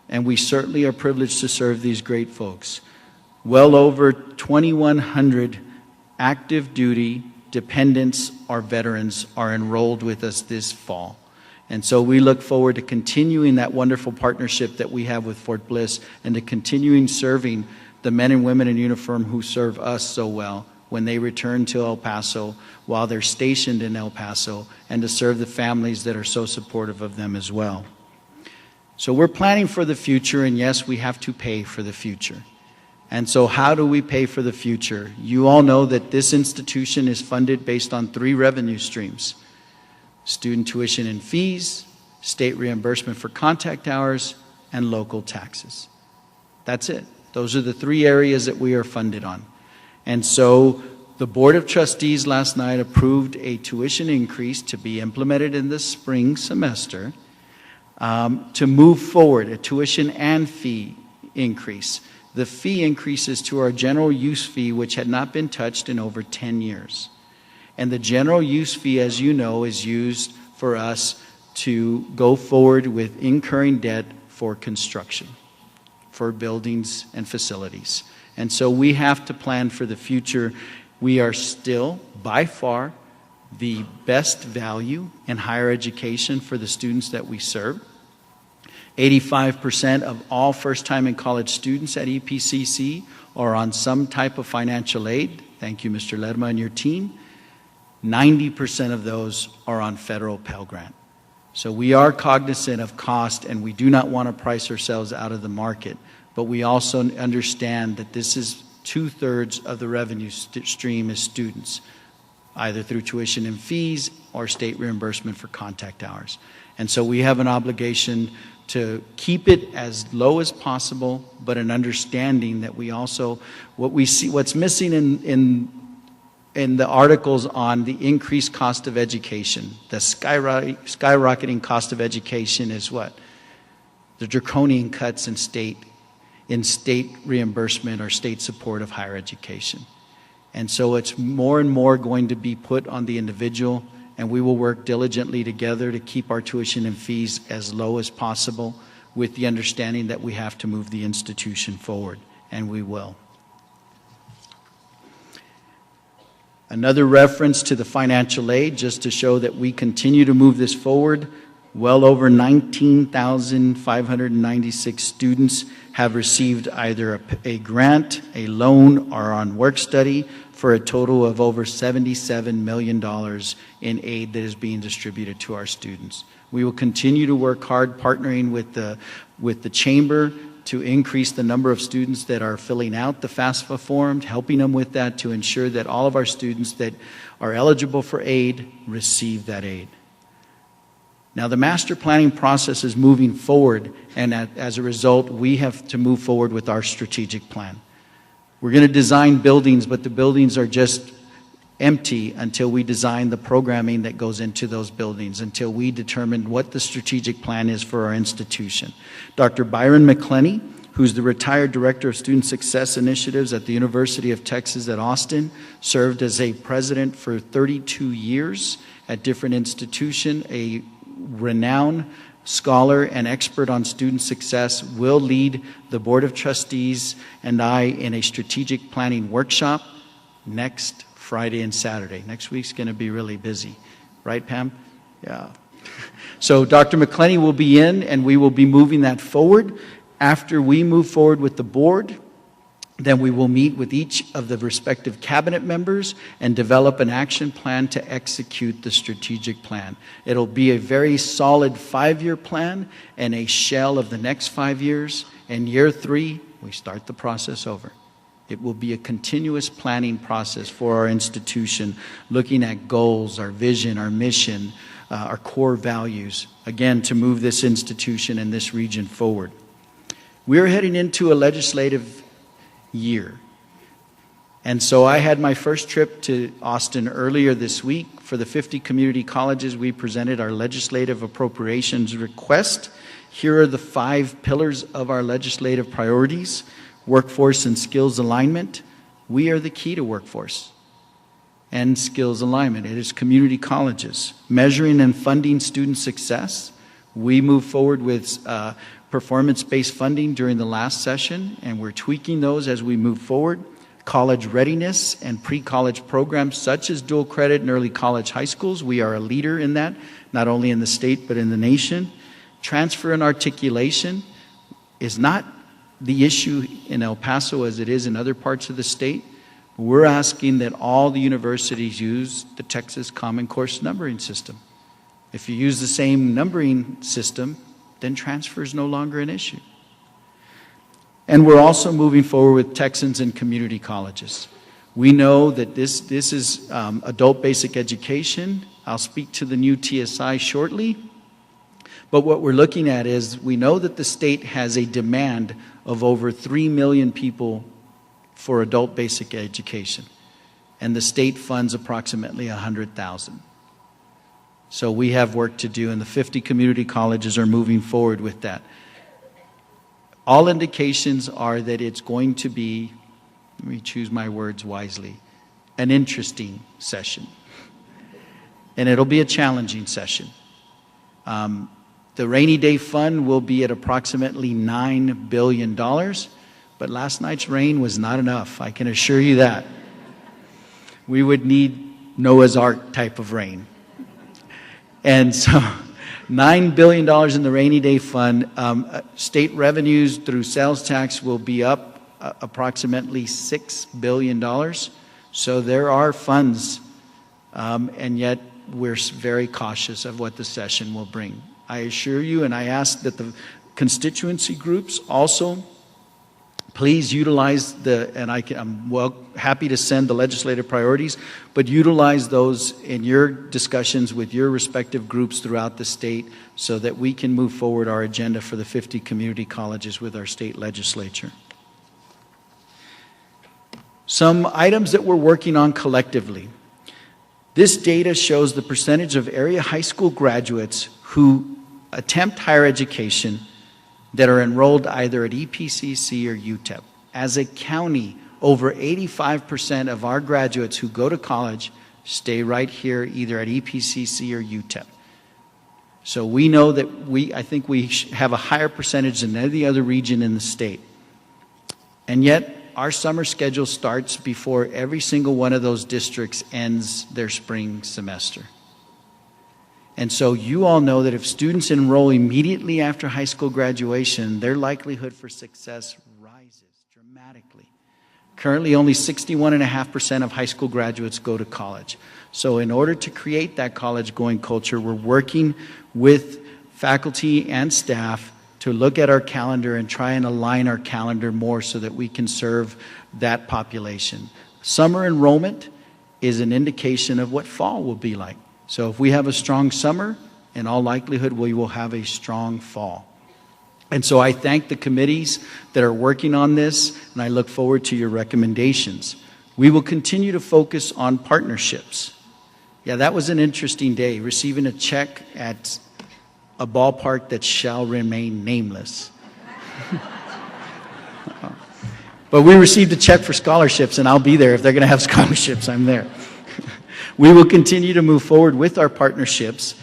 and we certainly are privileged to serve these great folks. Well over 2,100 active duty dependents or veterans are enrolled with us this fall. And so we look forward to continuing that wonderful partnership that we have with Fort Bliss and to continuing serving the men and women in uniform who serve us so well when they return to El Paso while they're stationed in El Paso, and to serve the families that are so supportive of them as well. So we're planning for the future, and yes, we have to pay for the future. And so how do we pay for the future? You all know that this institution is funded based on 3 revenue streams: student tuition and fees, state reimbursement for contact hours, and local taxes. That's it. Those are the 3 areas that we are funded on. And so the Board of Trustees last night approved a tuition increase to be implemented in the spring semester to move forward, a tuition and fee increase. The fee increases to our general use fee, which had not been touched in over 10 years. And the general use fee, as you know, is used for us to go forward with incurring debt for construction, for buildings and facilities. And so we have to plan for the future. We are still, by far, the best value in higher education for the students that we serve. 85% of all first-time in college students at EPCC are on some type of financial aid. Thank you, Mr. Lerma and your team. 90% of those are on federal Pell Grant. So we are cognizant of cost, and we do not want to price ourselves out of the market. But we also understand that this is 2/3 of the revenue stream is students, either through tuition and fees or state reimbursement for contact hours. And so we have an obligation to keep it as low as possible, but an understanding that we also, what's missing in the articles on the increased cost of education, the skyrocketing cost of education is what? The draconian cuts in state reimbursement or state support of higher education. And so it's more and more going to be put on the individual, and we will work diligently together to keep our tuition and fees as low as possible, with the understanding that we have to move the institution forward. and we will. Another reference to the financial aid, just to show that we continue to move this forward. Well over 19,596 students have received either a grant, a loan, or on work study for a total of over $77 million in aid that is being distributed to our students. We will continue to work hard partnering with the Chamber to increase the number of students that are filling out the FAFSA form, helping them with that to ensure that all of our students that are eligible for aid receive that aid. Now, the master planning process is moving forward, and as a result, we have to move forward with our strategic plan. We're going to design buildings, but the buildings are just empty until we design the programming that goes into those buildings, until we determine what the strategic plan is for our institution. Dr. Byron McClenny, who's the retired Director of Student Success Initiatives at the University of Texas at Austin, served as a president for 32 years at different institutions, a renowned scholar and expert on student success, will lead the Board of Trustees and I in a strategic planning workshop next Friday and Saturday. Next week's going to be really busy. Right, Pam? Yeah. So Dr. McClenny will be in, and we will be moving that forward. After we move forward with the board, then we will meet with each of the respective cabinet members and develop an action plan to execute the strategic plan. It'll be a very solid 5-year plan and a shell of the next 5 years. And year 3, we start the process over. It will be a continuous planning process for our institution, looking at goals, our vision, our mission, our core values, again, to move this institution and this region forward. We're heading into a legislative year. And so I had my first trip to Austin earlier this week. For the 50 community colleges, we presented our legislative appropriations request. Here are the 5 pillars of our legislative priorities. Workforce and skills alignment. We are the key to workforce and skills alignment. It is community colleges. Measuring and funding student success. We move forward with performance-based funding during the last session, and we're tweaking those as we move forward. College readiness and pre-college programs such as dual credit and early college high schools. We are a leader in that, not only in the state but in the nation. Transfer and articulation is not the issue in El Paso as it is in other parts of the state. We're asking that all the universities use the Texas Common Course numbering system. If you use the same numbering system, then transfer is no longer an issue. And we're also moving forward with Texans and community colleges. We know that this is adult basic education. I'll speak to the new TSI shortly. But what we're looking at is we know that the state has a demand of over 3 million people for adult basic education. And the state funds approximately 100,000. So we have work to do, and the 50 community colleges are moving forward with that. All indications are that it's going to be, let me choose my words wisely, an interesting session. And it'll be a challenging session. The rainy day fund will be at approximately $9 billion, but last night's rain was not enough, I can assure you that. We would need Noah's Ark type of rain. And so $9 billion in the rainy day fund. State revenues through sales tax will be up approximately $6 billion. So there are funds, and yet we're very cautious of what the session will bring. I assure you, and I ask that the constituency groups also please utilize I'm happy to send the legislative priorities, but utilize those in your discussions with your respective groups throughout the state so that we can move forward our agenda for the 50 community colleges with our state legislature. Some items that we're working on collectively. This data shows the percentage of area high school graduates who attempt higher education that are enrolled either at EPCC or UTEP. As a county, over 85% of our graduates who go to college stay right here either at EPCC or UTEP. So we know that I think we have a higher percentage than any other region in the state. And yet, our summer schedule starts before every single one of those districts ends their spring semester. And so you all know that if students enroll immediately after high school graduation, their likelihood for success rises dramatically. Currently, only 61.5% of high school graduates go to college. So in order to create that college-going culture, we're working with faculty and staff to look at our calendar and try and align our calendar more so that we can serve that population. Summer enrollment is an indication of what fall will be like. So if we have a strong summer, in all likelihood, we will have a strong fall. And so I thank the committees that are working on this, and I look forward to your recommendations. We will continue to focus on partnerships. Yeah, that was an interesting day, receiving a check at a ballpark that shall remain nameless. But we received a check for scholarships, and I'll be there. If they're going to have scholarships, I'm there. We will continue to move forward with our partnerships.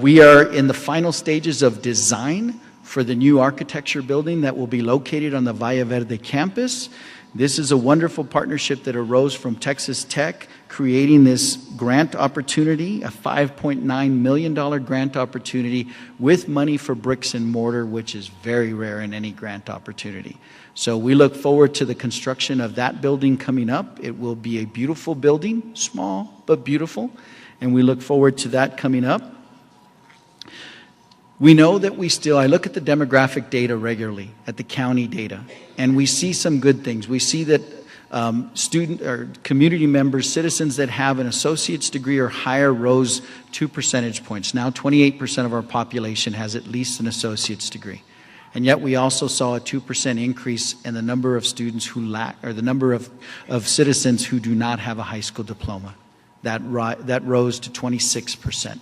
We are in the final stages of design for the new architecture building that will be located on the Valle Verde campus. This is a wonderful partnership that arose from Texas Tech, creating this grant opportunity, a $5.9 million grant opportunity with money for bricks and mortar, which is very rare in any grant opportunity. So we look forward to the construction of that building coming up. It will be a beautiful building, small but beautiful, and we look forward to that coming up. We know that I look at the demographic data regularly, at the county data, and we see some good things. We see that student or community members, citizens that have an associate's degree or higher rose 2 percentage points. Now 28% of our population has at least an associate's degree. And yet we also saw a 2% increase in the number of students who lack, or the number of citizens who do not have a high school diploma. That rose to 26%.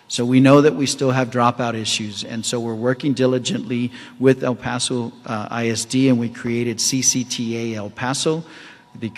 So we know that we still have dropout issues, and so we're working diligently with El Paso ISD, and we created CCTA El Paso, the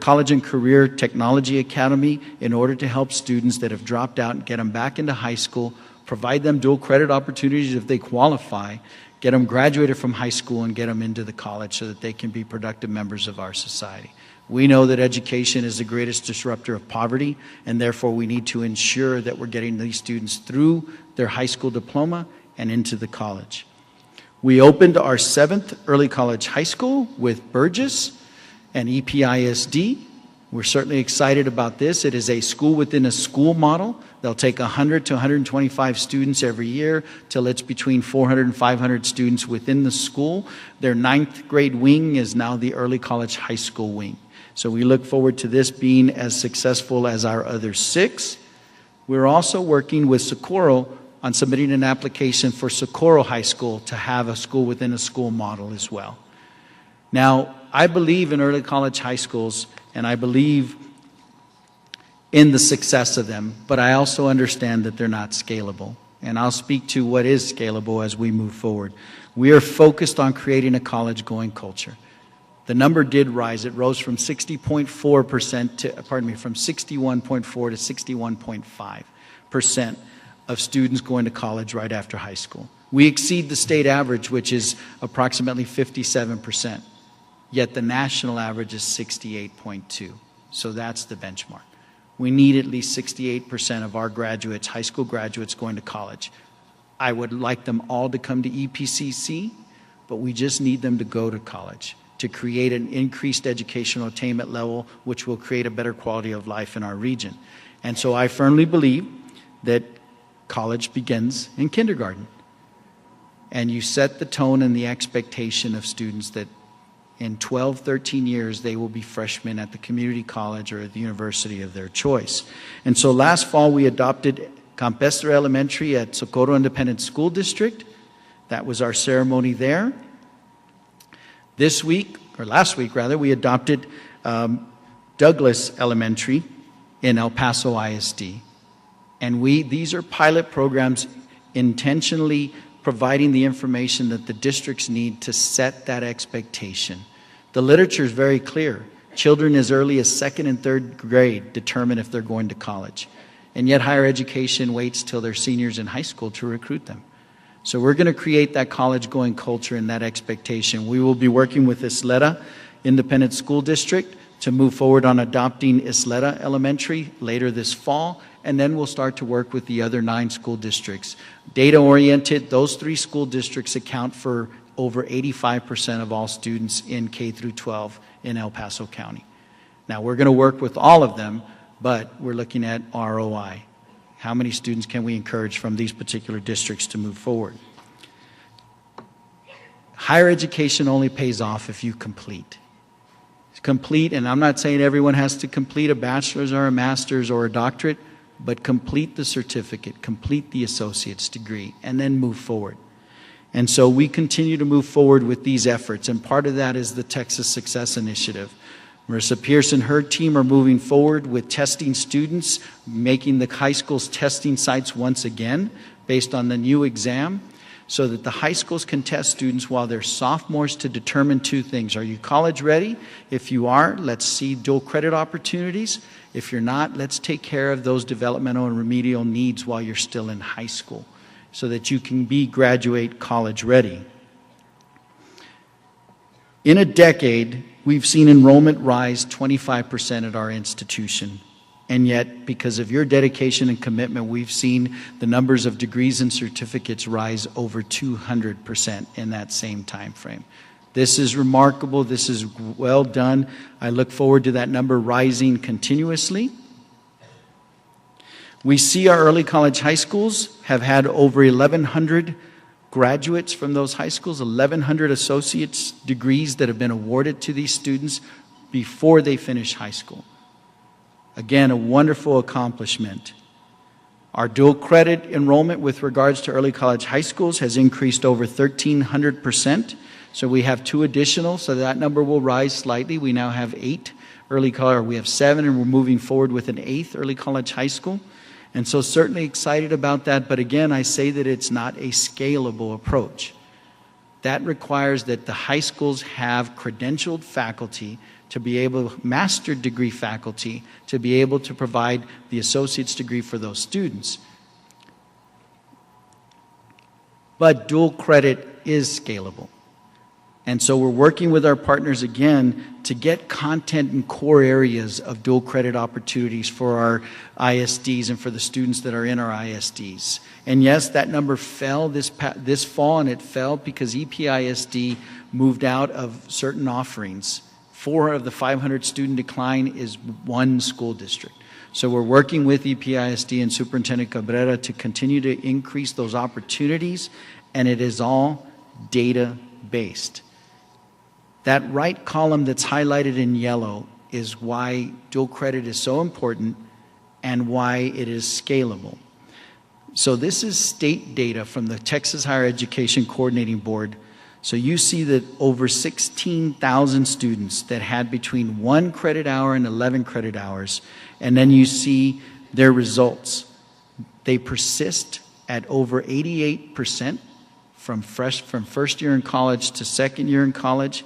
College and Career Technology Academy, in order to help students that have dropped out and get them back into high school, provide them dual credit opportunities if they qualify, get them graduated from high school and get them into the college so that they can be productive members of our society. We know that education is the greatest disruptor of poverty, and therefore we need to ensure that we're getting these students through their high school diploma and into the college. We opened our 7th early college high school with Burgess and EPISD. We're certainly excited about this. It is a school within a school model. They'll take 100 to 125 students every year till it's between 400 and 500 students within the school. Their 9th grade wing is now the early college high school wing. So we look forward to this being as successful as our other 6. We're also working with Socorro on submitting an application for Socorro High School to have a school within a school model as well. Now, I believe in early college high schools, and I believe in the success of them, but I also understand that they're not scalable. And I'll speak to what is scalable as we move forward. We are focused on creating a college-going culture. The number did rise. It rose from 60.4% to, from 61.4 to 61.5% of students going to college right after high school. We exceed the state average, which is approximately 57%. Yet the national average is 68.2. So that's the benchmark. We need at least 68% of our graduates, high school graduates, going to college. I would like them all to come to EPCC, but we just need them to go to college to create an increased educational attainment level, which will create a better quality of life in our region. And so I firmly believe that college begins in kindergarten. And you set the tone and the expectation of students that in 12, 13 years, they will be freshmen at the community college or at the university of their choice. And so last fall, we adopted Campestre Elementary at Socorro Independent School District. That was our ceremony there. This week, or last week rather, we adopted Douglas Elementary in El Paso ISD. And these are pilot programs intentionally providing the information that the districts need to set that expectation. The literature is very clear. Children as early as 2nd and 3rd grade determine if they're going to college. And yet higher education waits till they're seniors in high school to recruit them. So we're going to create that college-going culture and that expectation. We will be working with Isleta Independent School District to move forward on adopting Isleta Elementary later this fall, and then we'll start to work with the other 9 school districts. Data-oriented, those 3 school districts account for over 85% of all students in K through 12 in El Paso County. Now, we're going to work with all of them, but we're looking at ROI. How many students can we encourage from these particular districts to move forward? Higher education only pays off if you complete. Complete, and I'm not saying everyone has to complete a bachelor's or a master's or a doctorate, but complete the certificate, complete the associate's degree, and then move forward. And so we continue to move forward with these efforts, and part of that is the Texas Success Initiative. Marissa Pierce and her team are moving forward with testing students, making the high school's testing sites once again based on the new exam, so that the high schools can test students while they're sophomores to determine 2 things. Are you college ready? If you are, let's see dual credit opportunities. If you're not, let's take care of those developmental and remedial needs while you're still in high school so that you can be graduate college ready. In a decade, we've seen enrollment rise 25% at our institution. And yet, because of your dedication and commitment, we've seen the numbers of degrees and certificates rise over 200% in that same time frame. This is remarkable. This is well done. I look forward to that number rising continuously. We see our early college high schools have had over 1,100 graduates from those high schools, 1,100 associate's degrees that have been awarded to these students before they finish high school. Again, a wonderful accomplishment. Our dual credit enrollment with regards to early college high schools has increased over 1,300%. So we have 2 additional, so that number will rise slightly. We now have 8 early college, or we have 7, and we're moving forward with an 8th early college high school. And so certainly excited about that, but again, I say that it's not a scalable approach. That requires that the high schools have credentialed faculty to be able, master's degree faculty, to be able to provide the associate's degree for those students. But dual credit is scalable. And so we're working with our partners again to get content in core areas of dual credit opportunities for our ISDs and for the students that are in our ISDs. And yes, that number fell this fall, and it fell because EPISD moved out of certain offerings. 4 of the 500 student decline is 1 school district. So we're working with EPISD and Superintendent Cabrera to continue to increase those opportunities, and it is all data-based. That right column that's highlighted in yellow is why dual credit is so important and why it is scalable. So this is state data from the Texas Higher Education Coordinating Board. So you see that over 16,000 students that had between 1 credit hour and 11 credit hours, and then you see their results. They persist at over 88% from first year in college to second year in college,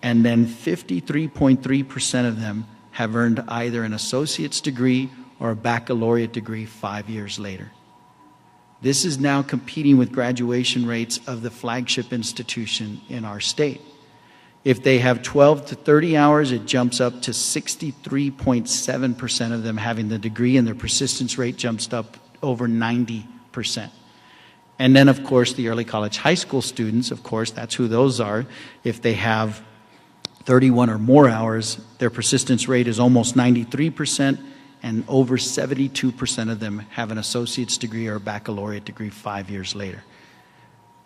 and then 53.3% of them have earned either an associate's degree or a baccalaureate degree 5 years later. This is now competing with graduation rates of the flagship institution in our state. If they have 12 to 30 hours, it jumps up to 63.7% of them having the degree, and their persistence rate jumps up over 90%. And then, of course, the early college high school students, of course, that's who those are. If they have 31 or more hours, their persistence rate is almost 93%, and over 72% of them have an associate's degree or a baccalaureate degree 5 years later.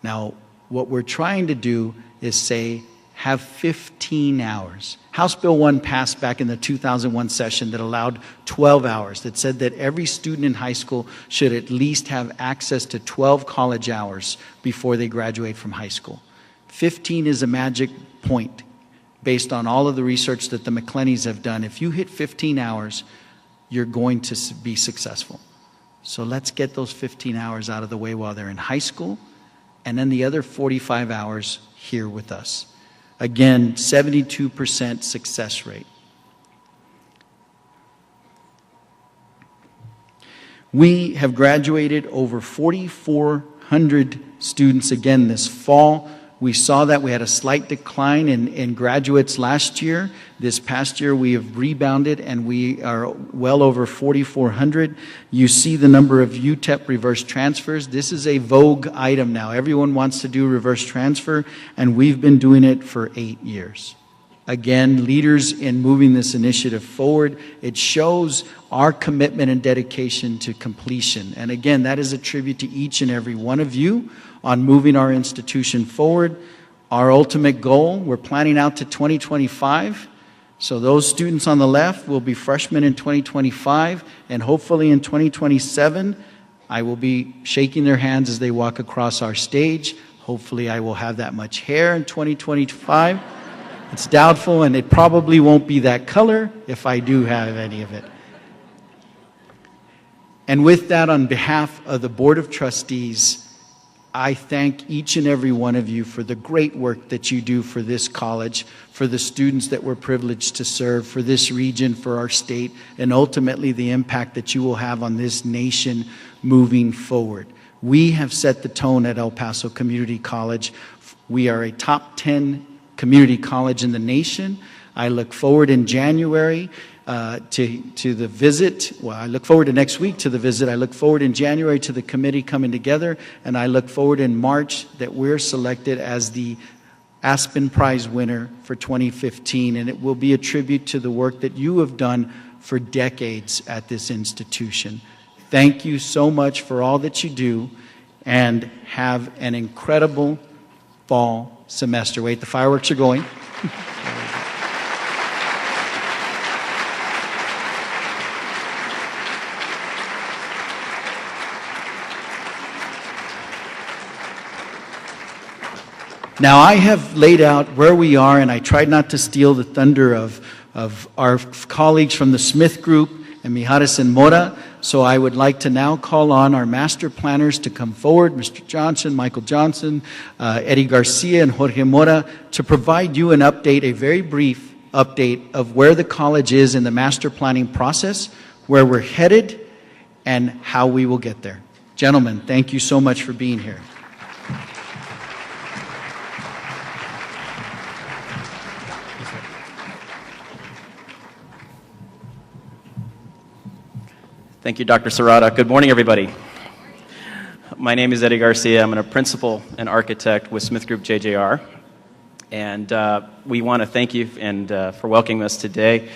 Now, what we're trying to do is say, have 15 hours. House Bill 1 passed back in the 2001 session that allowed 12 hours, that said that every student in high school should at least have access to 12 college hours before they graduate from high school. 15 is a magic point based on all of the research that the McClennies have done. If you hit 15 hours, you're going to be successful. So let's get those 15 hours out of the way while they're in high school, and then the other 45 hours here with us. Again, 72% success rate. We have graduated over 4,400 400 students again this fall. We saw that we had a slight decline in graduates last year. This past year we have rebounded and we are well over 4,400. You see the number of UTEP reverse transfers. This is a vogue item now. Everyone wants to do reverse transfer, and we've been doing it for 8 years. Again, leaders in moving this initiative forward. It shows our commitment and dedication to completion. And again, that is a tribute to each and every one of you on moving our institution forward. Our ultimate goal, we're planning out to 2025. So those students on the left will be freshmen in 2025, and hopefully in 2027, I will be shaking their hands as they walk across our stage. Hopefully I will have that much hair in 2025. It's doubtful, and it probably won't be that color if I do have any of it. And with that, on behalf of the Board of Trustees, I thank each and every one of you for the great work that you do for this college, for the students that we're privileged to serve, for this region, for our state, and ultimately the impact that you will have on this nation moving forward. We have set the tone at El Paso Community College. We are a top 10 community college in the nation. I look forward in January to the visit. Well, I look forward to next week to the visit. I look forward in January to the committee coming together, and I look forward in March that we're selected as the Aspen Prize winner for 2015, and it will be a tribute to the work that you have done for decades at this institution. Thank you so much for all that you do, and have an incredible fall semester. Wait, the fireworks are going. Now, I have laid out where we are, and I tried not to steal the thunder of our colleagues from the Smith Group and Mijares and Mora, so I would like to now call on our master planners to come forward, Mr. Johnson, Michael Johnson, Eddie Garcia, and Jorge Mora, to provide you an update, a very brief update of where the college is in the master planning process, where we're headed, and how we will get there. Gentlemen, thank you so much for being here. Thank you, Dr. Serrata. Good morning, everybody. My name is Eddie Garcia. I'm a principal and architect with Smith Group JJR. And we want to thank you for welcoming us today.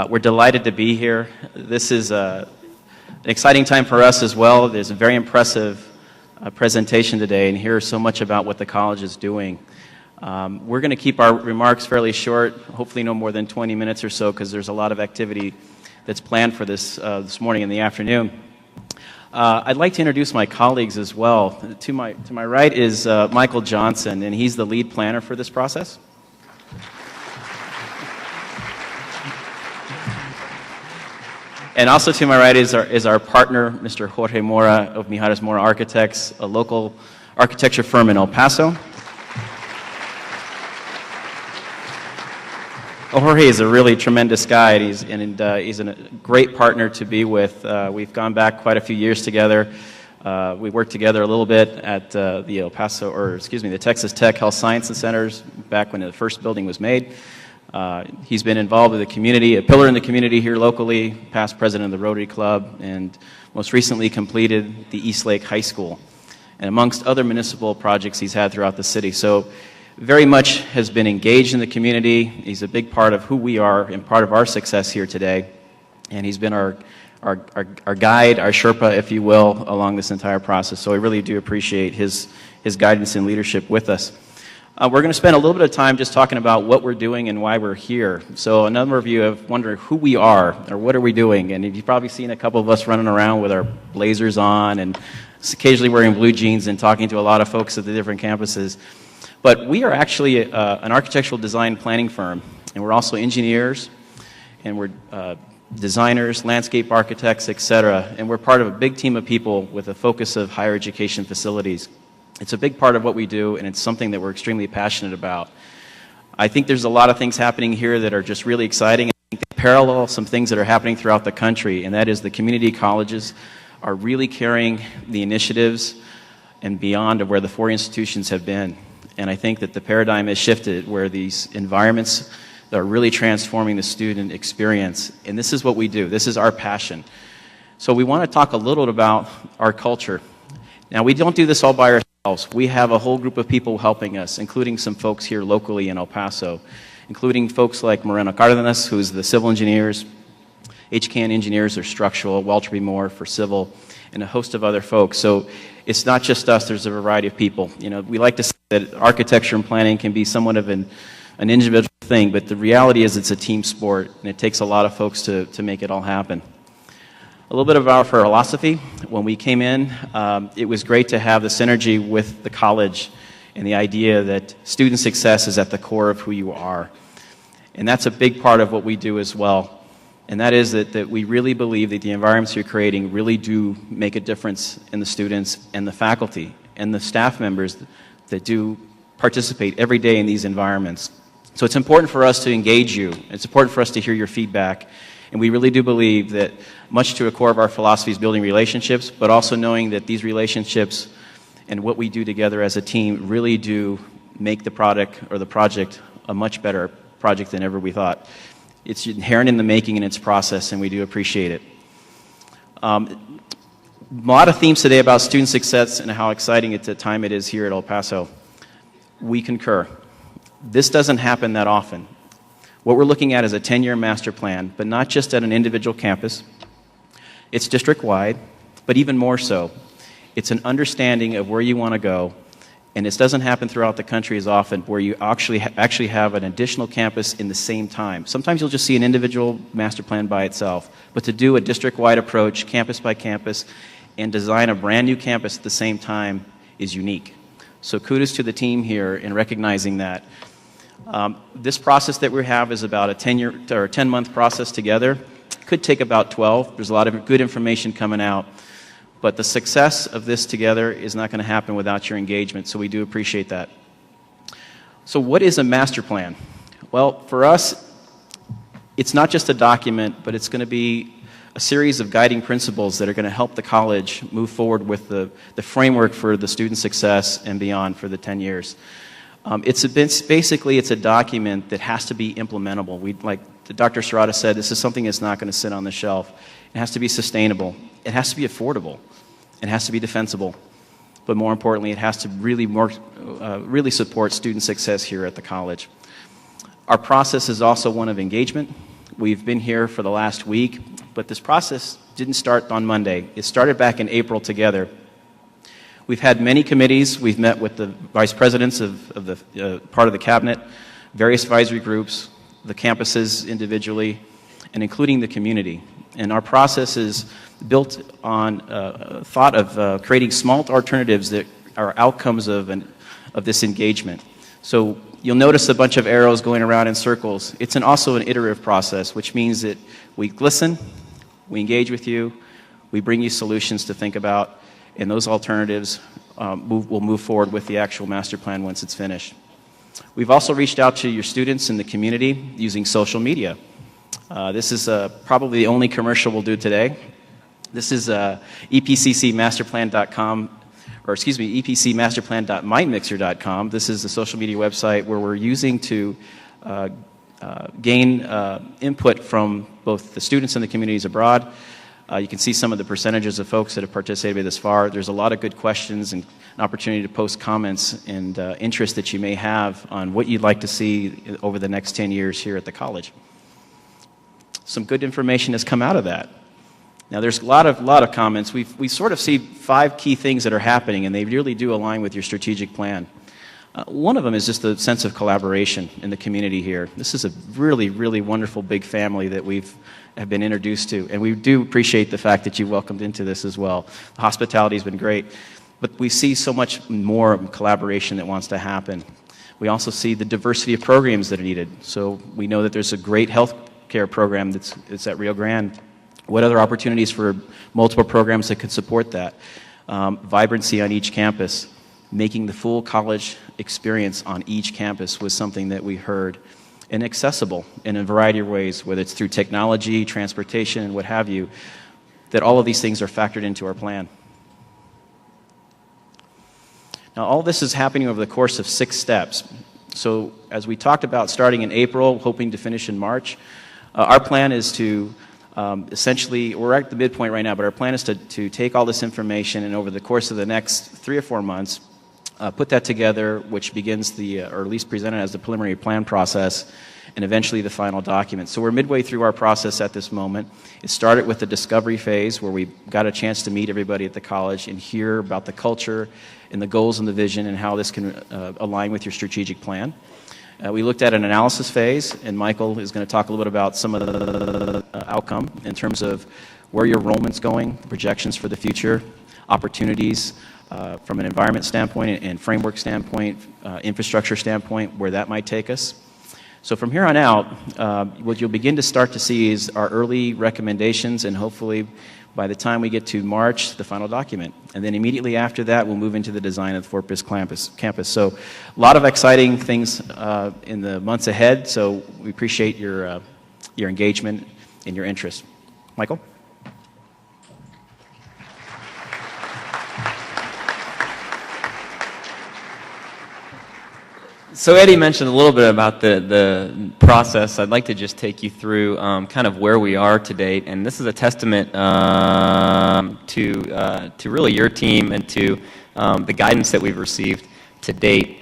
We're delighted to be here. This is an exciting time for us as well. There's a very impressive presentation today, and hear so much about what the college is doing. We're going to keep our remarks fairly short, hopefully no more than 20 minutes or so, because there's a lot of activity that's planned for this morning in the afternoon. I'd like to introduce my colleagues as well. To my right is Michael Johnson, and he's the lead planner for this process. And also to my right is our partner, Mr. Jorge Mora of Mijares Mora Architects, a local architecture firm in El Paso. Jorge is a really tremendous guy, and he's a great partner to be with. We've gone back quite a few years together. We worked together a little bit at the Texas Tech Health Sciences Centers back when the first building was made. He's been involved with the community, a pillar in the community here locally, past president of the Rotary Club, and most recently completed the Eastlake High School, and amongst other municipal projects he's had throughout the city. So very much has been engaged in the community. He's a big part of who we are and part of our success here today. And he's been our guide, our Sherpa, if you will, along this entire process. So I really do appreciate his guidance and leadership with us. We're going to spend a little bit of time just talking about what we're doing and why we're here. So a number of you have wondered who we are or what are we doing. And you've probably seen a couple of us running around with our blazers on and occasionally wearing blue jeans and talking to a lot of folks at the different campuses. But we are actually an architectural design planning firm, and we're also engineers, and we're designers, landscape architects, etc. And we're part of a big team of people with a focus of higher education facilities. It's a big part of what we do, and it's something that we're extremely passionate about. I think there's a lot of things happening here that are just really exciting. I think they parallel some things that are happening throughout the country, and that is the community colleges are really carrying the initiatives and beyond of where the four institutions have been. And I think that the paradigm has shifted where these environments that are really transforming the student experience. And this is what we do. This is our passion. So we want to talk a little about our culture. Now, we don't do this all by ourselves. We have a whole group of people helping us, including some folks here locally in El Paso, including folks like Moreno Cardenas, who's the civil engineers, HCAN engineers or structural, Walter B. Moore for civil, and a host of other folks. So it's not just us, there's a variety of people. You know, we like to say that architecture and planning can be somewhat of an individual thing, but the reality is it's a team sport, and it takes a lot of folks to make it all happen. A little bit of our philosophy. When we came in, it was great to have the synergy with the college and the idea that student success is at the core of who you are. And that's a big part of what we do as well. And that is that we really believe that the environments you're creating really do make a difference in the students and the faculty and the staff members that do participate every day in these environments. So it's important for us to engage you. It's important for us to hear your feedback. And we really do believe that much to a core of our philosophy is building relationships, but also knowing that these relationships and what we do together as a team really do make the product or the project a much better project than ever we thought. It's inherent in the making and its process, and we do appreciate it. A lot of themes today about student success and how exciting at the time it is here at El Paso. We concur. This doesn't happen that often. What we're looking at is a 10-year master plan, but not just at an individual campus. It's district-wide, but even more so. It's an understanding of where you want to go, and this doesn't happen throughout the country as often, where you actually have an additional campus in the same time. Sometimes you'll just see an individual master plan by itself, but to do a district-wide approach, campus by campus, and design a brand new campus at the same time is unique. So kudos to the team here in recognizing that. This process that we have is about a 10-month process together. Could take about 12. There's a lot of good information coming out. But the success of this together is not going to happen without your engagement, so we do appreciate that. So what is a master plan? Well, for us, it's not just a document, but it's going to be a series of guiding principles that are going to help the college move forward with the framework for the student success and beyond for the 10 years. It's a document that has to be implementable. Like Dr. Serrata said, this is something that's not going to sit on the shelf. It has to be sustainable. It has to be affordable. It has to be defensible. But more importantly, it has to really support student success here at the college. Our process is also one of engagement. We've been here for the last week, but this process didn't start on Monday. It started back in April together. We've had many committees. We've met with the vice presidents of the part of the cabinet, various advisory groups, the campuses individually, and including the community. And our process is built on thought of creating small alternatives that are outcomes of this engagement. So you'll notice a bunch of arrows going around in circles. It's also an iterative process, which means that we listen, we engage with you, we bring you solutions to think about, and those alternatives will move forward with the actual master plan once it's finished. We've also reached out to your students in the community using social media. This is probably the only commercial we'll do today. This is epccmasterplan.com, or excuse me, epcmasterplan.mindmixer.com. This is the social media website where we're using to gain input from both the students and the communities abroad. You can see some of the percentages of folks that have participated this far. There's a lot of good questions and an opportunity to post comments and interest that you may have on what you'd like to see over the next 10 years here at the college. Some good information has come out of that. Now, there's a lot of comments. We sort of see 5 key things that are happening, and they really do align with your strategic plan. One of them is just the sense of collaboration in the community here. This is a really, really wonderful big family that have been introduced to, and we do appreciate the fact that you welcomed into this as well. The hospitality has been great, but we see so much more collaboration that wants to happen. We also see the diversity of programs that are needed. So we know that there's a great health care program that's at Rio Grande. What other opportunities for multiple programs that could support that? Vibrancy on each campus. Making the full college experience on each campus was something that we heard. And accessible in a variety of ways, whether it's through technology, transportation, and what have you, that all of these things are factored into our plan. Now, all this is happening over the course of 6 steps. So, as we talked about, starting in April, hoping to finish in March, our plan is to essentially, we're at the midpoint right now, but our plan is to take all this information and over the course of the next 3 or 4 months, put that together, which begins or at least presented as the preliminary plan process, and eventually the final document. So we're midway through our process at this moment. It started with the discovery phase, where we got a chance to meet everybody at the college and hear about the culture and the goals and the vision and how this can align with your strategic plan. We looked at an analysis phase, and Michael is going to talk a little bit about some of the outcome in terms of where your enrollment's going, projections for the future, opportunities from an environment standpoint and framework standpoint, infrastructure standpoint, where that might take us. So from here on out, what you'll begin to start to see is our early recommendations, and hopefully by the time we get to March, the final document. And then immediately after that, we'll move into the design of the Fort Pierce campus. So a lot of exciting things in the months ahead, so we appreciate your engagement and your interest. Michael? So Eddie mentioned a little bit about the process. I'd like to just take you through kind of where we are to date, and this is a testament to really your team and to the guidance that we've received to date.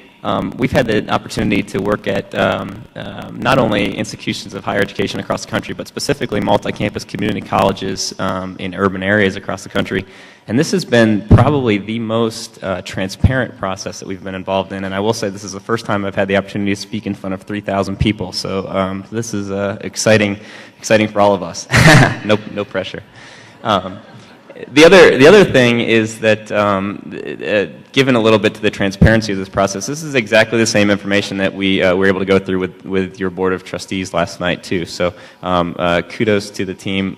We've had the opportunity to work at not only institutions of higher education across the country, but specifically multi-campus community colleges in urban areas across the country. And this has been probably the most transparent process that we've been involved in. And I will say this is the first time I've had the opportunity to speak in front of 3,000 people. So this is exciting for all of us. No pressure. The other thing is that, given a little bit to the transparency of this process, this is exactly the same information that we were able to go through with your Board of Trustees last night, too. So kudos to the team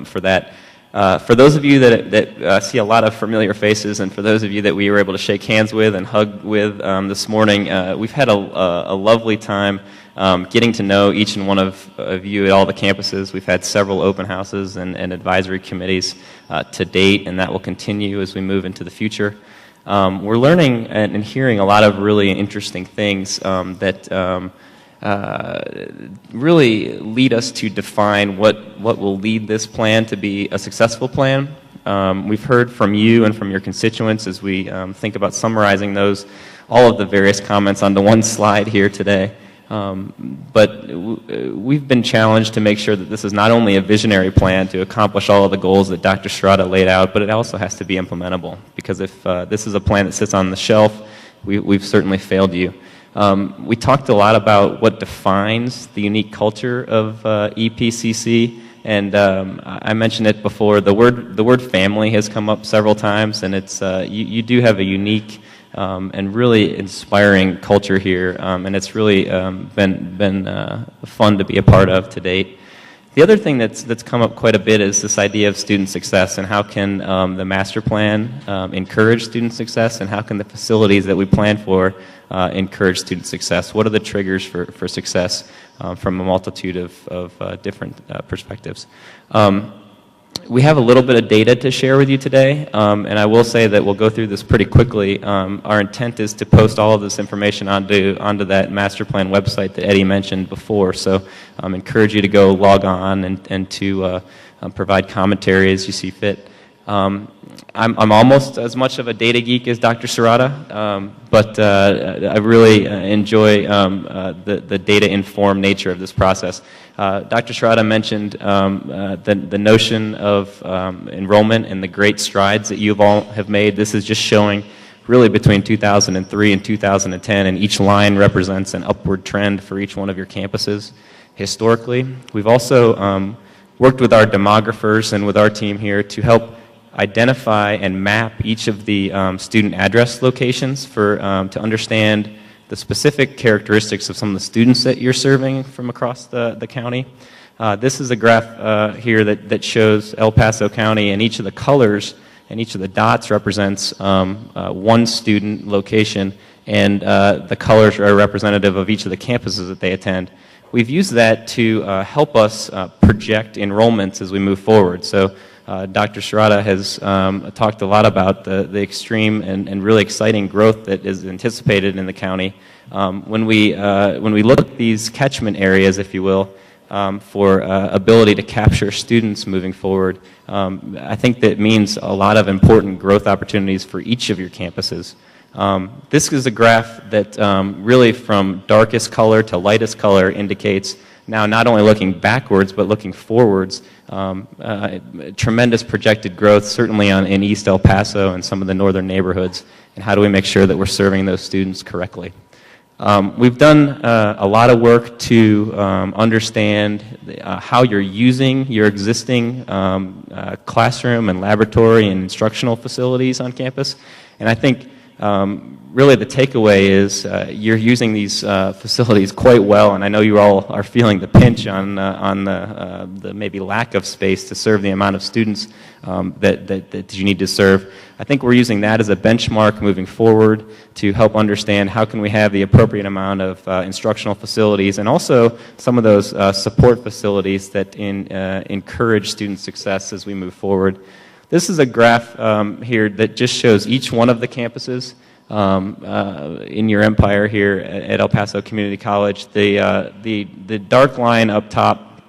for that. For those of you that see a lot of familiar faces, and for those of you that we were able to shake hands with and hug with this morning, we've had a lovely time getting to know each and one of you at all the campuses. We've had several open houses and advisory committees to date, and that will continue as we move into the future. We're learning and hearing a lot of really interesting things that really lead us to define what will lead this plan to be a successful plan. We've heard from you and from your constituents as we think about summarizing all of the various comments on the one slide here today. But we've been challenged to make sure that this is not only a visionary plan to accomplish all of the goals that Dr. Serrata laid out, but it also has to be implementable. Because if this is a plan that sits on the shelf, we've certainly failed you. We talked a lot about what defines the unique culture of EPCC, and I mentioned it before. The word family has come up several times, and it's you do have a unique and really inspiring culture here, and it's really been fun to be a part of to date. The other thing that's come up quite a bit is this idea of student success, and how can the master plan encourage student success, and how can the facilities that we plan for encourage student success? What are the triggers for success from a multitude of different perspectives? We have a little bit of data to share with you today, and I will say that we'll go through this pretty quickly. Our intent is to post all of this information onto that master plan website that Eddie mentioned before, so encourage you to go log on and to provide commentary as you see fit. I'm almost as much of a data geek as Dr. Serrata, but I really enjoy the data-informed nature of this process. Dr. Serrata mentioned the notion of enrollment and the great strides that you all have made. This is just showing really between 2003 and 2010, and each line represents an upward trend for each one of your campuses historically. We've also worked with our demographers and with our team here to help identify and map each of the student address locations to understand the specific characteristics of some of the students that you're serving from across the county. This is a graph here that shows El Paso County, and each of the colors and each of the dots represents one student location, and the colors are representative of each of the campuses that they attend. we've used that to help us project enrollments as we move forward. So Dr. Sharada has talked a lot about the extreme and really exciting growth that is anticipated in the county. When we look at these catchment areas, if you will, for ability to capture students moving forward, I think that means a lot of important growth opportunities for each of your campuses. This is a graph that really from darkest color to lightest color indicates now not only looking backwards but looking forwards, tremendous projected growth certainly in East El Paso and some of the northern neighborhoods, and how do we make sure that we're serving those students correctly. We've done a lot of work to understand how you're using your existing classroom and laboratory and instructional facilities on campus, and I think really the takeaway is you're using these facilities quite well, and I know you all are feeling the pinch on the maybe lack of space to serve the amount of students that you need to serve. I think we're using that as a benchmark moving forward to help understand how can we have the appropriate amount of instructional facilities and also some of those support facilities that encourage student success as we move forward. This is a graph here that just shows each one of the campuses in your empire here at El Paso Community College. The dark line up top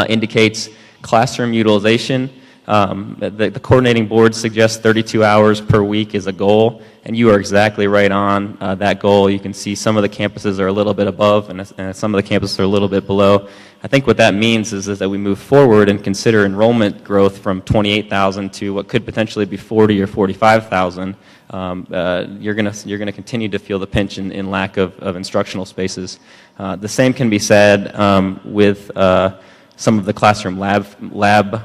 indicates classroom utilization. The coordinating board suggests 32 hours per week is a goal, and you are exactly right on that goal. You can see some of the campuses are a little bit above, and some of the campuses are a little bit below. I think what that means is that we move forward and consider enrollment growth from 28,000 to what could potentially be 40 or 45,000. You're going to continue to feel the pinch in lack of instructional spaces. The same can be said with some of the classroom lab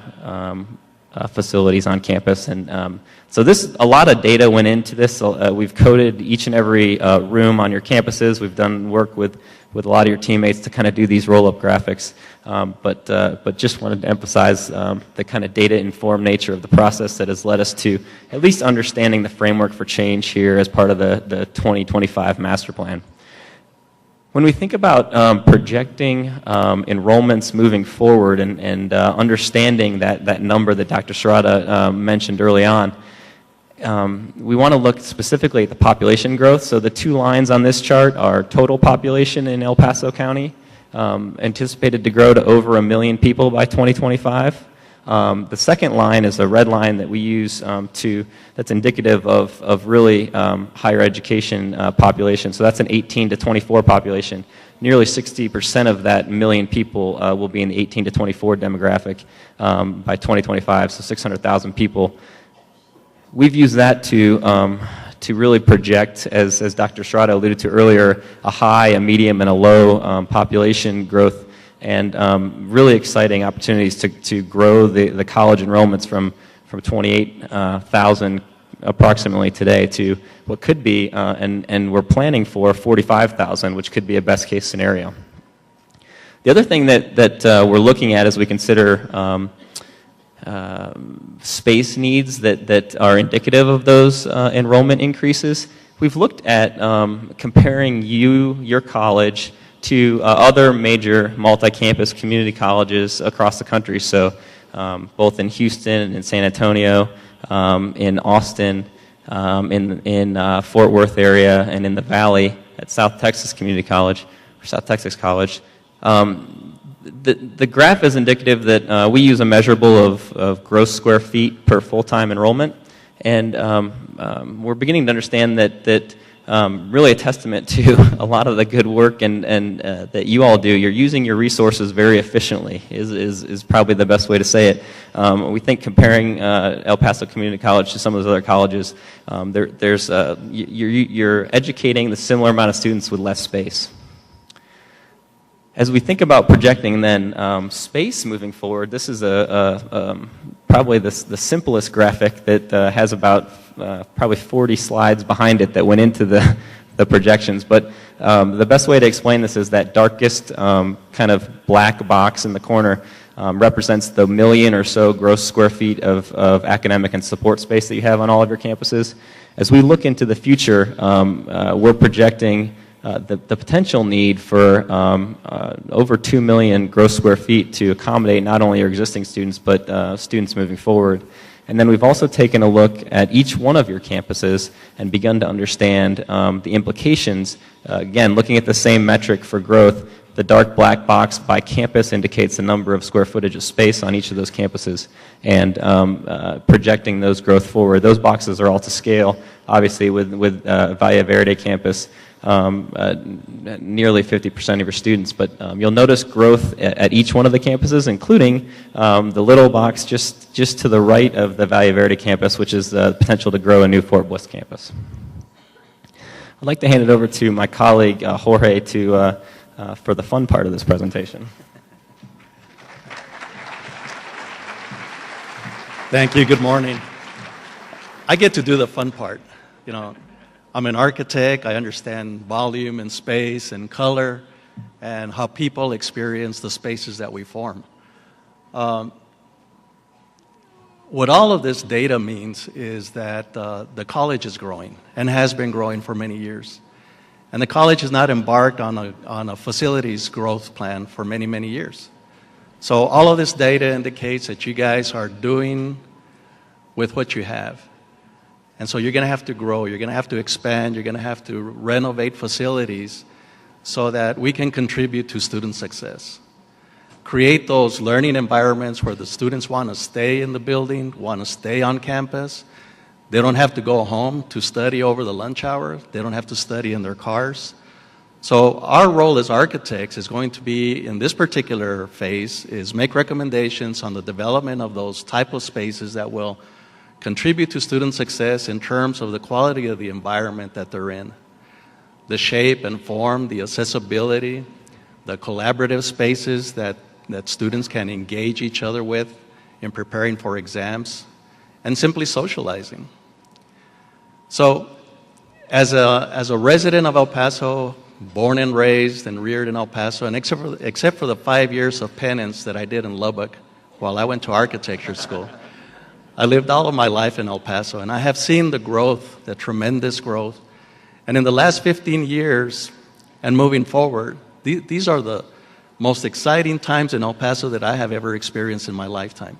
facilities on campus, and so a lot of data went into this. We've coded each and every room on your campuses. We've done work with a lot of your teammates to kind of do these roll-up graphics, but just wanted to emphasize the kind of data-informed nature of the process that has led us to at least understanding the framework for change here as part of the 2025 master plan. When we think about projecting enrollments moving forward and understanding that number that Dr. Sharada mentioned early on, we want to look specifically at the population growth. So the two lines on this chart are total population in El Paso County, anticipated to grow to over 1 million people by 2025. The second line is a red line that we use that's indicative of really higher education population. So that's an 18 to 24 population. Nearly 60% of that 1 million people will be in the 18 to 24 demographic by 2025, so 600,000 people. We've used that to really project, as Dr. Sharada alluded to earlier, a high, a medium, and a low population growth, and really exciting opportunities to grow the college enrollments from 28,000 approximately today to what could be, and we're planning for 45,000, which could be a best case scenario. The other thing that we're looking at as we consider space needs that are indicative of those enrollment increases, we've looked at comparing your college to other major multi-campus community colleges across the country. So both in Houston and San Antonio, in Austin, in Fort Worth area, and in the Valley at South Texas Community College, or South Texas College. The graph is indicative that we use a measurable of gross square feet per full-time enrollment, and we're beginning to understand that really a testament to a lot of the good work and that you all do. You're using your resources very efficiently is probably the best way to say it. We think comparing El Paso Community College to some of those other colleges, you're educating the similar amount of students with less space. As we think about projecting then space moving forward, this is probably the simplest graphic that has about probably 40 slides behind it that went into the projections. But the best way to explain this is that darkest kind of black box in the corner represents the 1 million or so gross square feet of academic and support space that you have on all of your campuses. As we look into the future, we're projecting the potential need for over 2 million gross square feet to accommodate not only your existing students, but students moving forward. And then we've also taken a look at each one of your campuses and begun to understand the implications. Again, looking at the same metric for growth, the dark black box by campus indicates the number of square footage of space on each of those campuses, and projecting those growth forward. Those boxes are all to scale. Obviously, with Valle Verde campus, nearly 50% of your students, but you'll notice growth at each one of the campuses, including the little box just to the right of the Valle Verde campus, which is the potential to grow a new Fort Bliss campus. I'd like to hand it over to my colleague Jorge for the fun part of this presentation. Thank you. Good morning. I get to do the fun part. You know, I'm an architect. I understand volume and space and color and how people experience the spaces that we form. What all of this data means is that the college is growing and has been growing for many years. And the college has not embarked on a facilities growth plan for many, many years. So all of this data indicates that you guys are doing with what you have. And so you're going to have to grow, you're going to have to expand, you're going to have to renovate facilities so that we can contribute to student success. Create those learning environments where the students want to stay in the building, want to stay on campus. They don't have to go home to study over the lunch hour. They don't have to study in their cars. So our role as architects is going to be, in this particular phase, is make recommendations on the development of those type of spaces that will contribute to student success in terms of the quality of the environment that they're in, the shape and form, the accessibility, the collaborative spaces that students can engage each other with in preparing for exams, and simply socializing. So, as a resident of El Paso, born and raised and reared in El Paso, and except for the 5 years of penance that I did in Lubbock while I went to architecture school, I lived all of my life in El Paso, and I have seen the growth, the tremendous growth. And in the last 15 years and moving forward, these are the most exciting times in El Paso that I have ever experienced in my lifetime.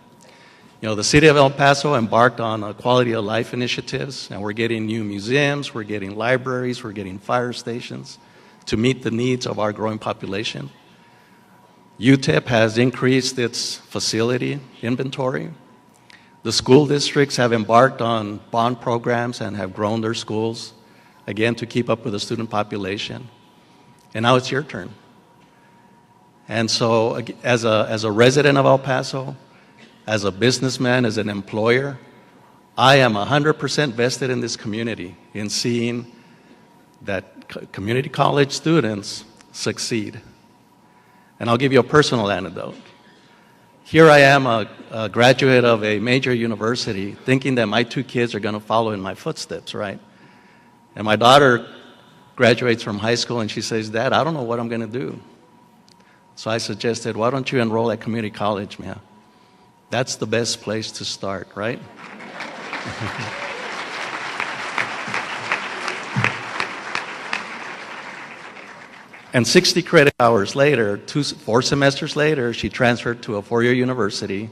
You know, the city of El Paso embarked on quality of life initiatives, and we're getting new museums, we're getting libraries, we're getting fire stations to meet the needs of our growing population. UTEP has increased its facility inventory. The school districts have embarked on bond programs and have grown their schools, again, to keep up with the student population. And now it's your turn. And so, as a resident of El Paso, as a businessman, as an employer, I am 100% vested in this community, in seeing that community college students succeed. And I'll give you a personal anecdote. Here I am, a graduate of a major university, thinking that my two kids are going to follow in my footsteps, right? And my daughter graduates from high school and she says, "Dad, I don't know what I'm going to do." So I suggested, why don't you enroll at community college, man? That's the best place to start, right? And 60 credit hours later, 4 semesters later, she transferred to a 4-year university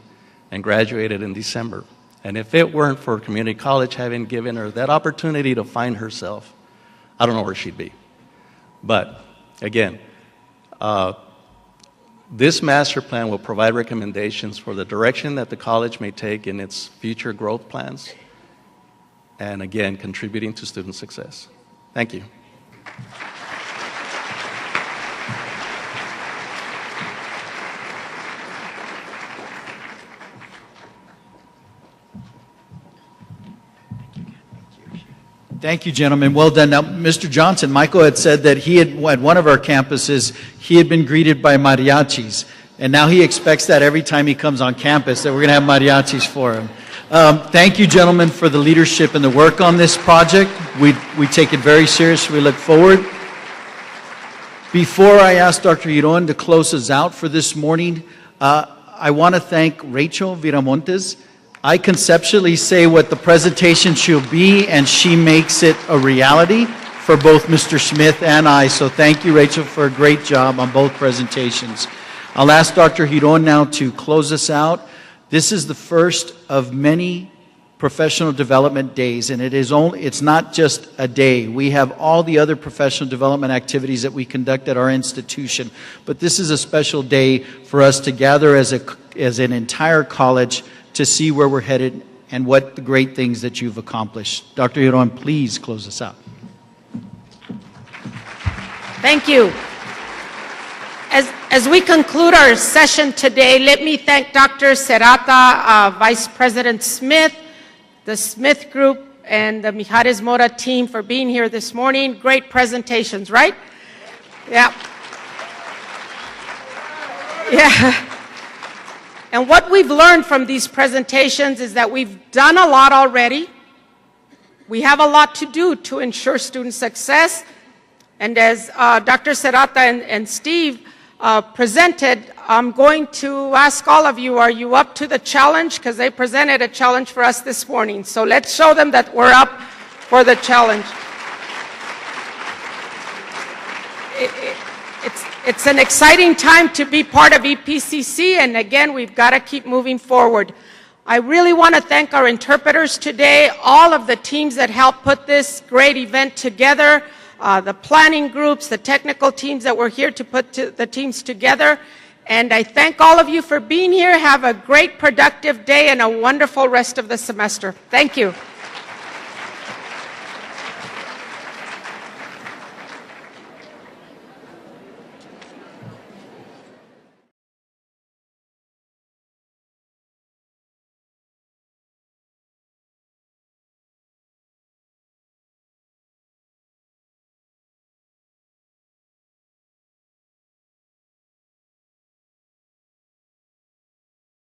and graduated in December. And if it weren't for community college having given her that opportunity to find herself, I don't know where she'd be. But again, this master plan will provide recommendations for the direction that the college may take in its future growth plans, and again, contributing to student success. Thank you. Thank you, gentlemen. Well done. Now, Mr. Johnson, Michael had said that he had, at one of our campuses, he had been greeted by mariachis. And now he expects that every time he comes on campus that we're going to have mariachis for him. Thank you, gentlemen, for the leadership and the work on this project. We take it very seriously. We look forward. Before I ask Dr. Giron to close us out for this morning, I want to thank Rachel Viramontes. I conceptually say what the presentation should be, and she makes it a reality. for both Mr. Smith and I. So thank you, Rachel, for a great job on both presentations. I'll ask Dr. Giron now to close us out. This is the first of many professional development days, and it's not just a day. We have all the other professional development activities that we conduct at our institution, but this is a special day for us to gather as an entire college to see where we're headed and what the great things that you've accomplished. Dr. Giron, please close us out. Thank you. As we conclude our session today, let me thank Dr. Serrata, Vice President Smith, the Smith Group, and the Mijares Mora team for being here this morning. Great presentations, right? Yeah. Yeah. And what we've learned from these presentations is that we've done a lot already. We have a lot to do to ensure student success. And as Dr. Serrata and Steve presented, I'm going to ask all of you, are you up to the challenge? Because they presented a challenge for us this morning. So let's show them that we're up for the challenge. It's an exciting time to be part of EPCC, and again, we've got to keep moving forward. I really want to thank our interpreters today, all of the teams that helped put this great event together, the planning groups, the technical teams that were here to put the teams together. And I thank all of you for being here. Have a great, productive day and a wonderful rest of the semester. Thank you.